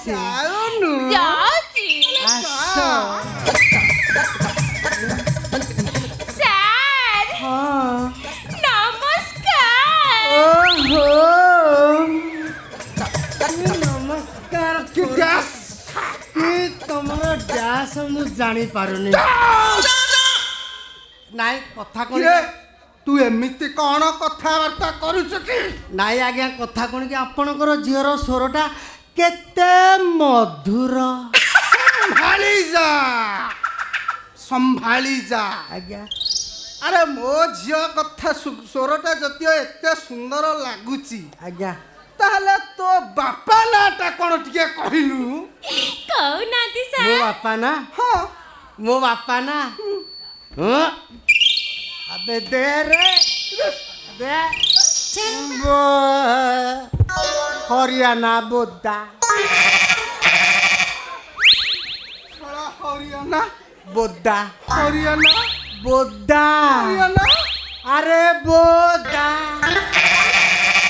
ଯାଉନୁ ଯାଉଛି ସାର୍ ନମସ୍କାର ନମସ୍କାର ତମର ଡ୍ୟାନ୍ସ ମୁଁ ଜାଣିପାରୁନି ନାଇଁ କଥା କଣ ତୁ ଏମିତି କଣ କଥାବାର୍ତ୍ତା କରୁଛୁ କି ନାଇଁ ଆଜ୍ଞା କଥା କଣ କି ଆପଣଙ୍କର ଝିଅର ସ୍ୱରଟା କେତେ ମଧୁର ସମ୍ଭାଳି ଯା ଆଜ୍ଞା ଆରେ ମୋ ଝିଅ କଥା ସ୍ୱରଟା ଯଦିଓ ଏତେ ସୁନ୍ଦର ଲାଗୁଛି ଆଜ୍ଞା ତାହେଲେ ତୋ ବାପା ନାଁଟା କଣ ଟିକେ କହିଲୁ କହୁନାହାନ୍ତି ମୋ ସାର୍ ବାପା ନା ହଁ ମୋ ବାପା ନା अबे दे रे दे हरियाणा बोदा हरियाणा बोदा हरियाणा बोदा हरियाणा अरे बोदा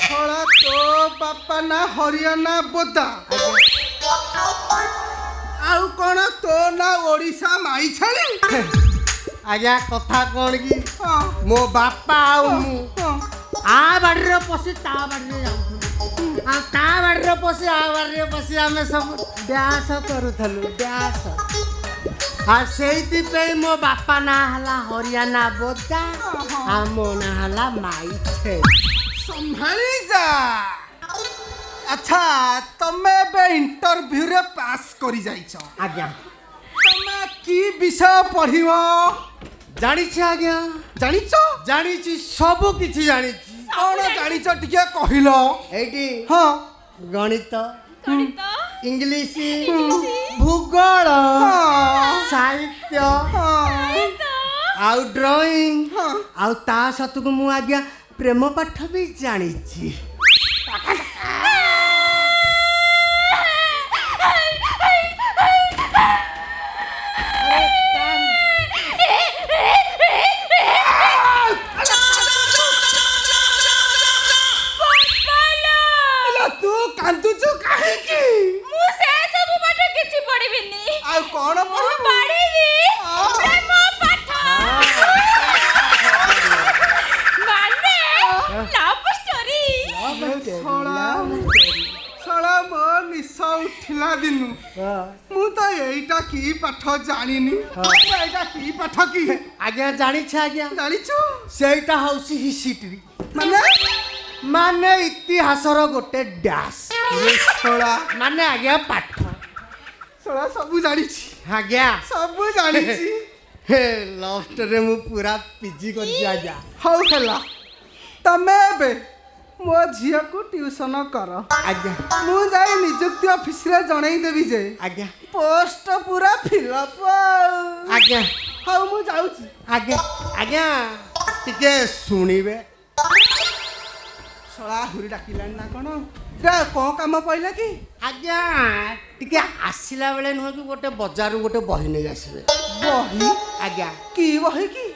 थोड़ा तो बापा ना हरियाणा बोदा आउ कौन तो ना ओडिशा माई छाड़ी आज्ञा कथा कौन की मो बापा आउ मु आ बाड़ी पशि ता बाड़ी जाऊँ आ ता बाड़ी पशि आ बाड़ी पशि आम सब डांस करूथलु डांस আর সেইଥିପାଇଁ ମୋ ବାପା ନାଁ ହେଲା ହରିୟାଣା ବୋଦା ଆଉ ମୋ ନାଁ ହେଲା ମାଇଛେ। ସମ୍ଭାଳି ଯା। ଆଚ୍ଛା ତମେ ଏବେ ଇଣ୍ଟରଭ୍ୟୁରେ ପାସ୍ କରି ଯାଇଛ। ଆଜ୍ଞା ତମେ କି ବିଷୟ ପଢିବ? ଜାଣିଛି ଆଜ୍ଞା, ଜାଣିଛ? ଜାଣିଛି, ସବୁ କିଛି ଜାଣିଛି। କଣ ଜାଣିଛ ଟିକେ କହିଲ? ଏଇଠି ହଁ ଗଣିତ, ଇଂଲିଶ, ଭୂଗୋଳ, ସାହିତ୍ୟ ଆଉ ଡ୍ରଇଂ ଆଉ ତା ସତକୁ ମୁଁ ଆଜ୍ଞା ପ୍ରେମ ପାଠ ବି ଜାଣିଛି। ତୁ କାନ୍ଦୁଛୁ କାହିଁକି? ମୁଁ ସେ ସବୁ ପାଠ କିଛି ପଢିବିନି। ଆଉ କଣ ମୁଁ ପଢିବି ପ୍ରେମ ପାଠ। ମାନେ ଲଭ୍ ଷ୍ଟୋରି। ଶଳା ମୋ ନିଶ ଉଠିଲା ଦିନୁ ମୁଁ ତ ଏଇଟା କି ପାଠ ଜାଣିନି। ଏଇଟା କି ପାଠ କି? ଆଜ୍ଞା ଜାଣିଛି ଆଜ୍ଞା, ଜାଣିଛୁ? ସେଇଟା ହଉଛି ହିଷ୍ଟ୍ରି, ମାନେ ମାନେ ଇତିହାସର ଗୋଟେ ଡ୍ୟାସ୍। ଶଳା ମାନେ ଆଜ୍ଞା ପାଠ। ଶଳା ସବୁ ଜାଣିଛି, ଆଜ୍ଞା ସବୁ ଜାଣିଛି। ହେ ଲଭ୍ ଷ୍ଟୋରିରେ ମୁଁ ପୁରା ପିଜି କରିଛି ଆଜ୍ଞା। ହଉ ହେଲା, ତମେ ଏବେ ମୋ ଝିଅକୁ ଟ୍ୟୁସନ କର। ଆଜ୍ଞା ମୁଁ ଯାଇ ନିଯୁକ୍ତି ଅଫିସରେ ଜଣେଇଦେବି ଯେ ଆଜ୍ଞା ପୋଷ୍ଟ ପୁରା ଫିଲଅପ। ଆଜ୍ଞା ହଉ ମୁଁ ଯାଉଛି। ଆଜ୍ଞା ଆଜ୍ଞା ଟିକେ ଶୁଣିବେ। ଶଳା ଆହୁରି ଡାକିଲାଣି ନା କଣ? କଣ କାମ ପଇଲା କି? ଆଜ୍ଞା ଟିକେ ଆସିଲା ବେଳେ ନୁହେଁ କି ଗୋଟେ ବଜାରରୁ ଗୋଟେ ବହି ନେଇ ଆସିବେ। ବହି? ଆଜ୍ଞା କି ବହି କି?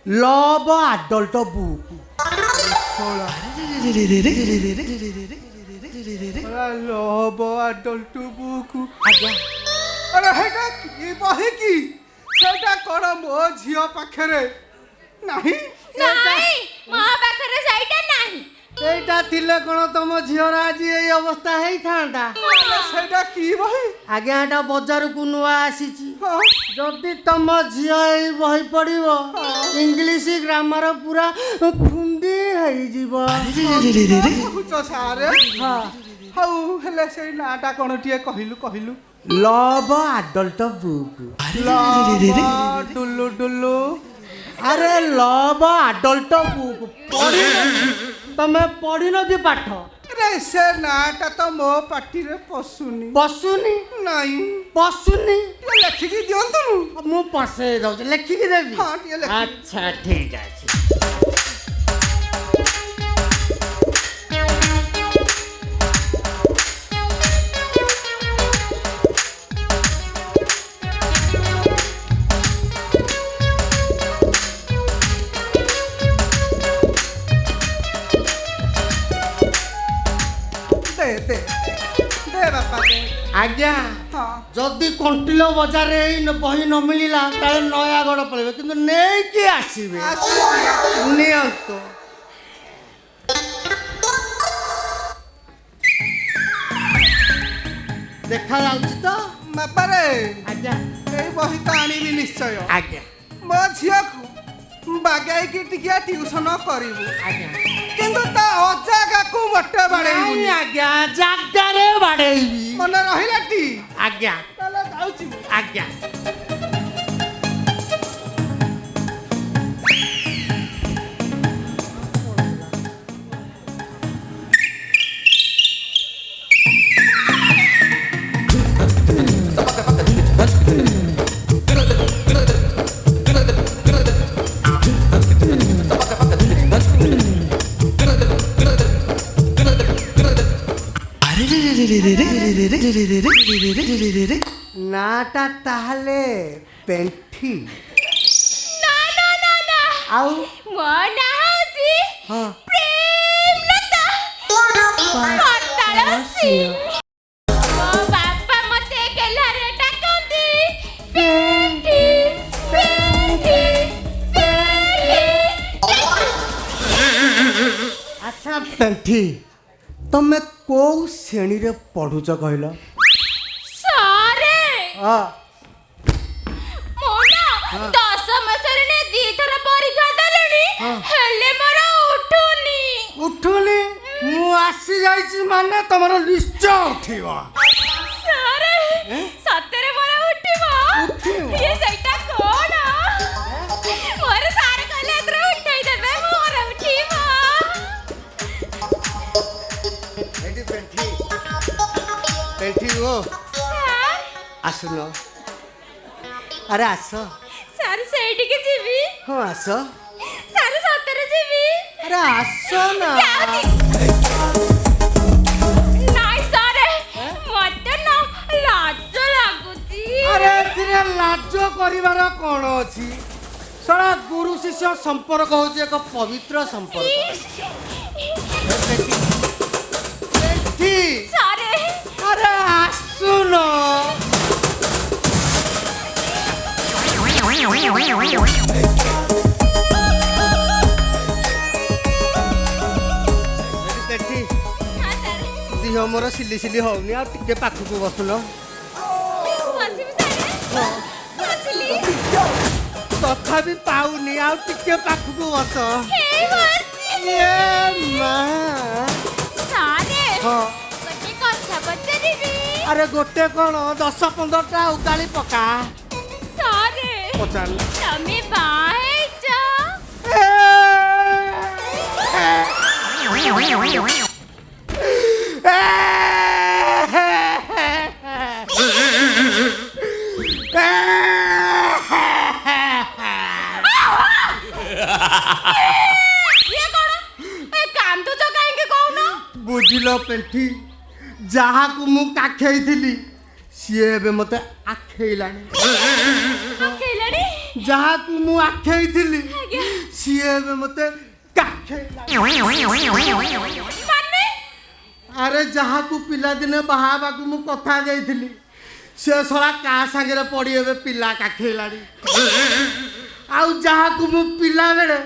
Love adult book. Love adult book. ଆଜ୍ଞା ଆରେ ହେଇଟା କି ବହି କି? ସେଇଟା କଣ ମୋ ଝିଅ ପାଖରେ ନାହିଁ? ନାହିଁ, ମୋ ପାଖରେ ସେଇଟା ନାହିଁ। এইটা ଥିଲେ କ'ଣ ତମ ଝିଅର ଆଜି ଏଇ ଅବସ୍ଥା ହେଇଥାନ୍ତା? ସେଇଟା କି ବହି? ଆଜ୍ଞା ଏଟା ବଜାରକୁ ନୂଆ ଆସିଛି। ଯଦି ତମ ଝିଅ ଏଇ ବହି ପଢିବ ଇଂଲିଶ ଗ୍ରାମର ପୁରା ଖୁନ୍ଦି ହେଇଯିବ। ହଉ ହେଲେ ସେଇ ନାଁଟା କ'ଣ ଟିକେ କହିଲୁ କହିଲୁ? Love adult book. Dulloo Dulloo. ଆରେ ଲଭ୍ ଆଡଲ୍ଟ ବୁକ୍ ତମେ ପଢିନ କି ପାଠ? ସେ ନାଁଟା ତ ମୋ ପାଟିରେ ପଶୁନି। ପଶୁନି? ନାଇଁ ପଶୁନି। ଲେଖିକି ଦିଅନ୍ତୁନି। ମୁଁ ପଶେଇ ଦଉଛି, ଲେଖିକି ଦେବି। ହଁ ଟିକେ ଲେଖି। ଆଚ୍ଛା ଠିକ ଅଛି। ଦେ ବାପା ଦେ। ଆଜ୍ଞା ଯଦି କଣ୍ଟିଲ ବଜାରରେ ଏଇ ବହି ନ ମିଳିଲା ତାହେଲେ ନୟାଗଡ଼ ପଳେଇବେ, କିନ୍ତୁ ନେଇକି ଆସିବେ। ନିଅନ୍ତୁ। ଦେଖାଯାଉଛି ତ? ବାପାରେ ଆଜ୍ଞା ଏଇ ବହି ତ ଆଣିବି ନିଶ୍ଚୟ। ଆଜ୍ଞା ମୋ ଝିଅକୁ ବାଗାଇକି ଟିକେ ଟ୍ୟୁସନ କରିବୁ। ଆଜ୍ଞା କିନ୍ତୁ ତା ଅଜାଗାକୁ ମୋଟେ ବାଡ଼େଇବୁନି। ଆଜ୍ଞା ଜାଗାରେ ବାଡ଼େଇବି। ମନେ ରହିଲା ଟି? ଆଜ୍ଞା ତାହେଲେ ଯାଉଛି ମୁଁ। ଆଜ୍ଞା ନାଟା ତାହେଲେ ପେଣ୍ଠି? ନା ନା ନା ନା, ଆଉ ମୋ ନାଁ ହେଉଛି ହଁ ପ୍ରେମଲତା ପାତାଳ ସିଂ। ମୋ ବାପା ମତେ ଗେହ୍ଲାରେ ଡାକନ୍ତି ପେଣ୍ଠି ପେଣ୍ଠି ପେଣ୍ଠି। ଆଚ୍ଛା ପେଣ୍ଠି, ତମେ କୋଉ ଶ୍ରେଣୀରେ ପଢୁଛ କହିଲ? ସାରେ ହଁ ମୋ ଦଶମ ଶ୍ରେଣୀ ଦିଥର ପରୀକ୍ଷା ଦେଲେଣି ହେଲେ ମୋର ଉଠୁନି। ଉଠୁନି? ମୁଁ ଆସି ଯାଇଛି ମାନେ ତମର ନିଶ୍ଚୟ ଉଠିବ। ସାରେ ସତରେ ମୋର ଉଠିବ? ଇଏ ସେଇଟା କଣ? ମୋର ସାର୍ କହିଲେ ଏଥର ଉଠେଇ ଦେବେ ମୋର ଉଠିବ। ଏଠି ପେଣ୍ଠି ଓ ସାର୍ ଆସୁନ। ଆରେ ଆସ। ସାର୍ ସେଇଠିକି ଯିବି? ହଁ ଆସ। ସାର୍ ସତରେ ଯିବି? ଆରେ ଆସ ନା। ନାଇଁ ସାରେ ମତେ ନା ଲାଜ ଲାଗୁଛି। ଆରେ ଏଥିରେ ଲାଜ କରିବାର କ'ଣ ଅଛି? ଶଳା ଗୁରୁ ଶିଷ୍ୟ ସମ୍ପର୍କ ହଉଛି ଏକ ପବିତ୍ର ସମ୍ପର୍କ। ପେଣ୍ଠି ସାରେ ଆରେ ଆସୁନ। ପେଣ୍ଠି ହଁ ସାର୍ ଦିହ ମୋର ସିଲି ହଉନି, ଆଉ ଟିକେ ପାଖକୁ ବସୁନ। ବସିବି ସାରେ ବସିଲି। ତଥାପି ପାଉନି, ଆଉ ଟିକେ ପାଖକୁ ବସ। ହେଇ ବସିଲି। ଏ ମା। ସାରେ ହଁ ଗୋଟେ କଥା ପଚାରିବି? ଆରେ ଗୋଟେ କ'ଣ 10-15ଟା ଉଗାଳି ପକା। ସାରେ ପଚାରିଲ। ତମେ ବାହା ହେଇଛ? ଇଏ କଣ ଏ କାନ୍ଦୁଛ କାହିଁକି କହୁନ? ବୁଝିଲ ପେଣ୍ଠି, ଯାହାକୁ ମୁଁ କାଖେଇଥିଲି ସିଏ ଏବେ ମତେ ଆଖେଇଲାଣି। ଆଖେଇଲାଣି? ଯାହାକୁ ମୁଁ ଆଖେଇଥିଲି ଆଜ୍ଞା। ସିଏ ଏବେ ମତେ କାଖେଇଲାଣି। ମାନେ ଆରେ ଯାହାକୁ ପିଲାଦିନେ ବାହା ହେବାକୁ ମୁଁ କଥା ଦେଇଥିଲି ସେ ଶଳା କାହା ସାଙ୍ଗରେ ପଡ଼ି ଏବେ ପିଲା କାଖେଇଲାଣି। ଆଉ ଯାହାକୁ ମୁଁ ପିଲାବେଳେ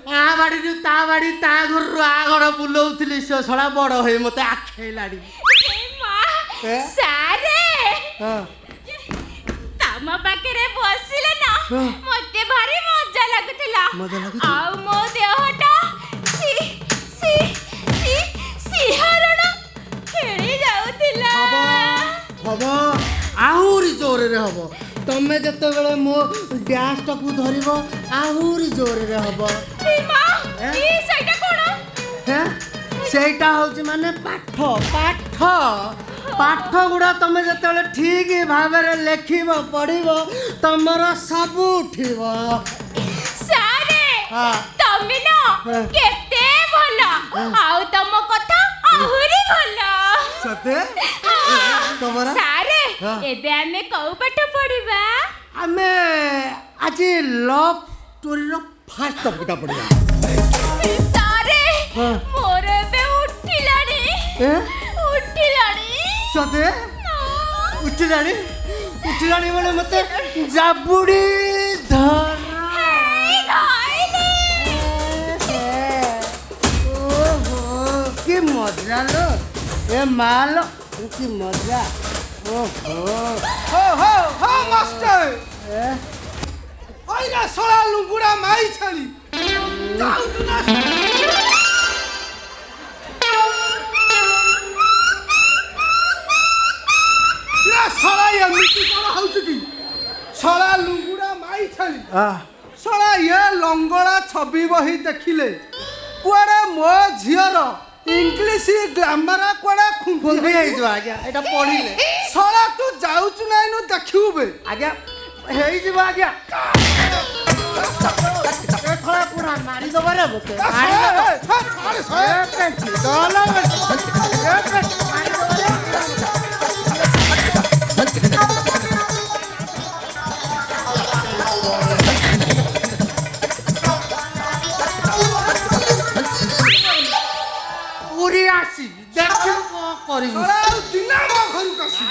ଆ ବାଡ଼ିରୁ ତା ବାଡ଼ି, ତା ଘରରୁ ଆ ଘର ବୁଲଉଥିଲି ସେ ଶଳା ବଡ଼ ହେଇ ମତେ ଆଖେଇଲାଣି। ଏ? ସାରେ ହଁ। ତମ ପାଖରେ ବସିଲେ ନା ମତେ ଭାରି ମଜା ଲାଗୁଥିଲା। ମଜା ଲାଗୁଥିଲା? ଆଉ ମୋ ଦେହଟା ଶିହରଣ ଖେଳି ଯାଉଥିଲା। ହବ ଆହୁରି ଜୋରରେ ହବ। ତମେ ଯେତେବେଳେ ମୋ ଡ୍ୟାନ୍ସଟାକୁ ଧରିବ ଆହୁରି ଜୋରରେ ହବ। ସେଇଟା କଣ? ସେଇଟା ହଉଛି ମାନେ ପାଠ। ପାଠ ଗୁଡ଼ା ତମେ ଯେତେବେଳେ ଠିକ ଭାବରେ ଲେଖିବ ପଢ଼ିବ ତମର ସବୁ ଉଠିବ। ସାରେ ହଁ। ତମେ ନା କେତେ ଭଲ, ଆଉ ତମ କଥା ଆହୁରି ଭଲ। ସତେ? ତମର? ସାରେ ହଁ। ଏବେ ଆମେ କୋଉ ପାଠ ପଢିବା? ଆମେ ଆଜି ଲଭ୍ ଷ୍ଟୋରିର ଫାର୍ଷ୍ଟ ଟପିକଟା ପଢ଼ିବା। ସାରେ ହଁ। ମୋର ଏବେ ଉଠିଲାଣି। ସତେ? ଉଠିଲାଣି ବେଳେ ମତେ ଜାବୁଡ଼ି ଧର। ଓହୋ କି ମଜା ଲୋ ଏ ମାଲୋ, କି ମଜା। हो मास्टर ओइला सोला लुंगुड़ा माई छली जाऊ तू ना या सोला ये मिट्टी कोन हाउछ की सोला लुंगुड़ा माई छली सोला ये लंगड़ा छवि बही देखिले कुआडे मो झियर इंग्लिश ग्रामर कुआडे खुंदी आइजो आज्ञा एटा पढिले सोला तू जाउछु नाइ नु देखिउ बे आज्ञा हेई जिवो आज्ञा ए थोड़ा पूरा मारी दबा रे बके मारी दबा ए पेंची डॉलर ए पेंची मारी दबा रे पूरी आसी देखियो को करिबु सोला दिना मो घरु कसी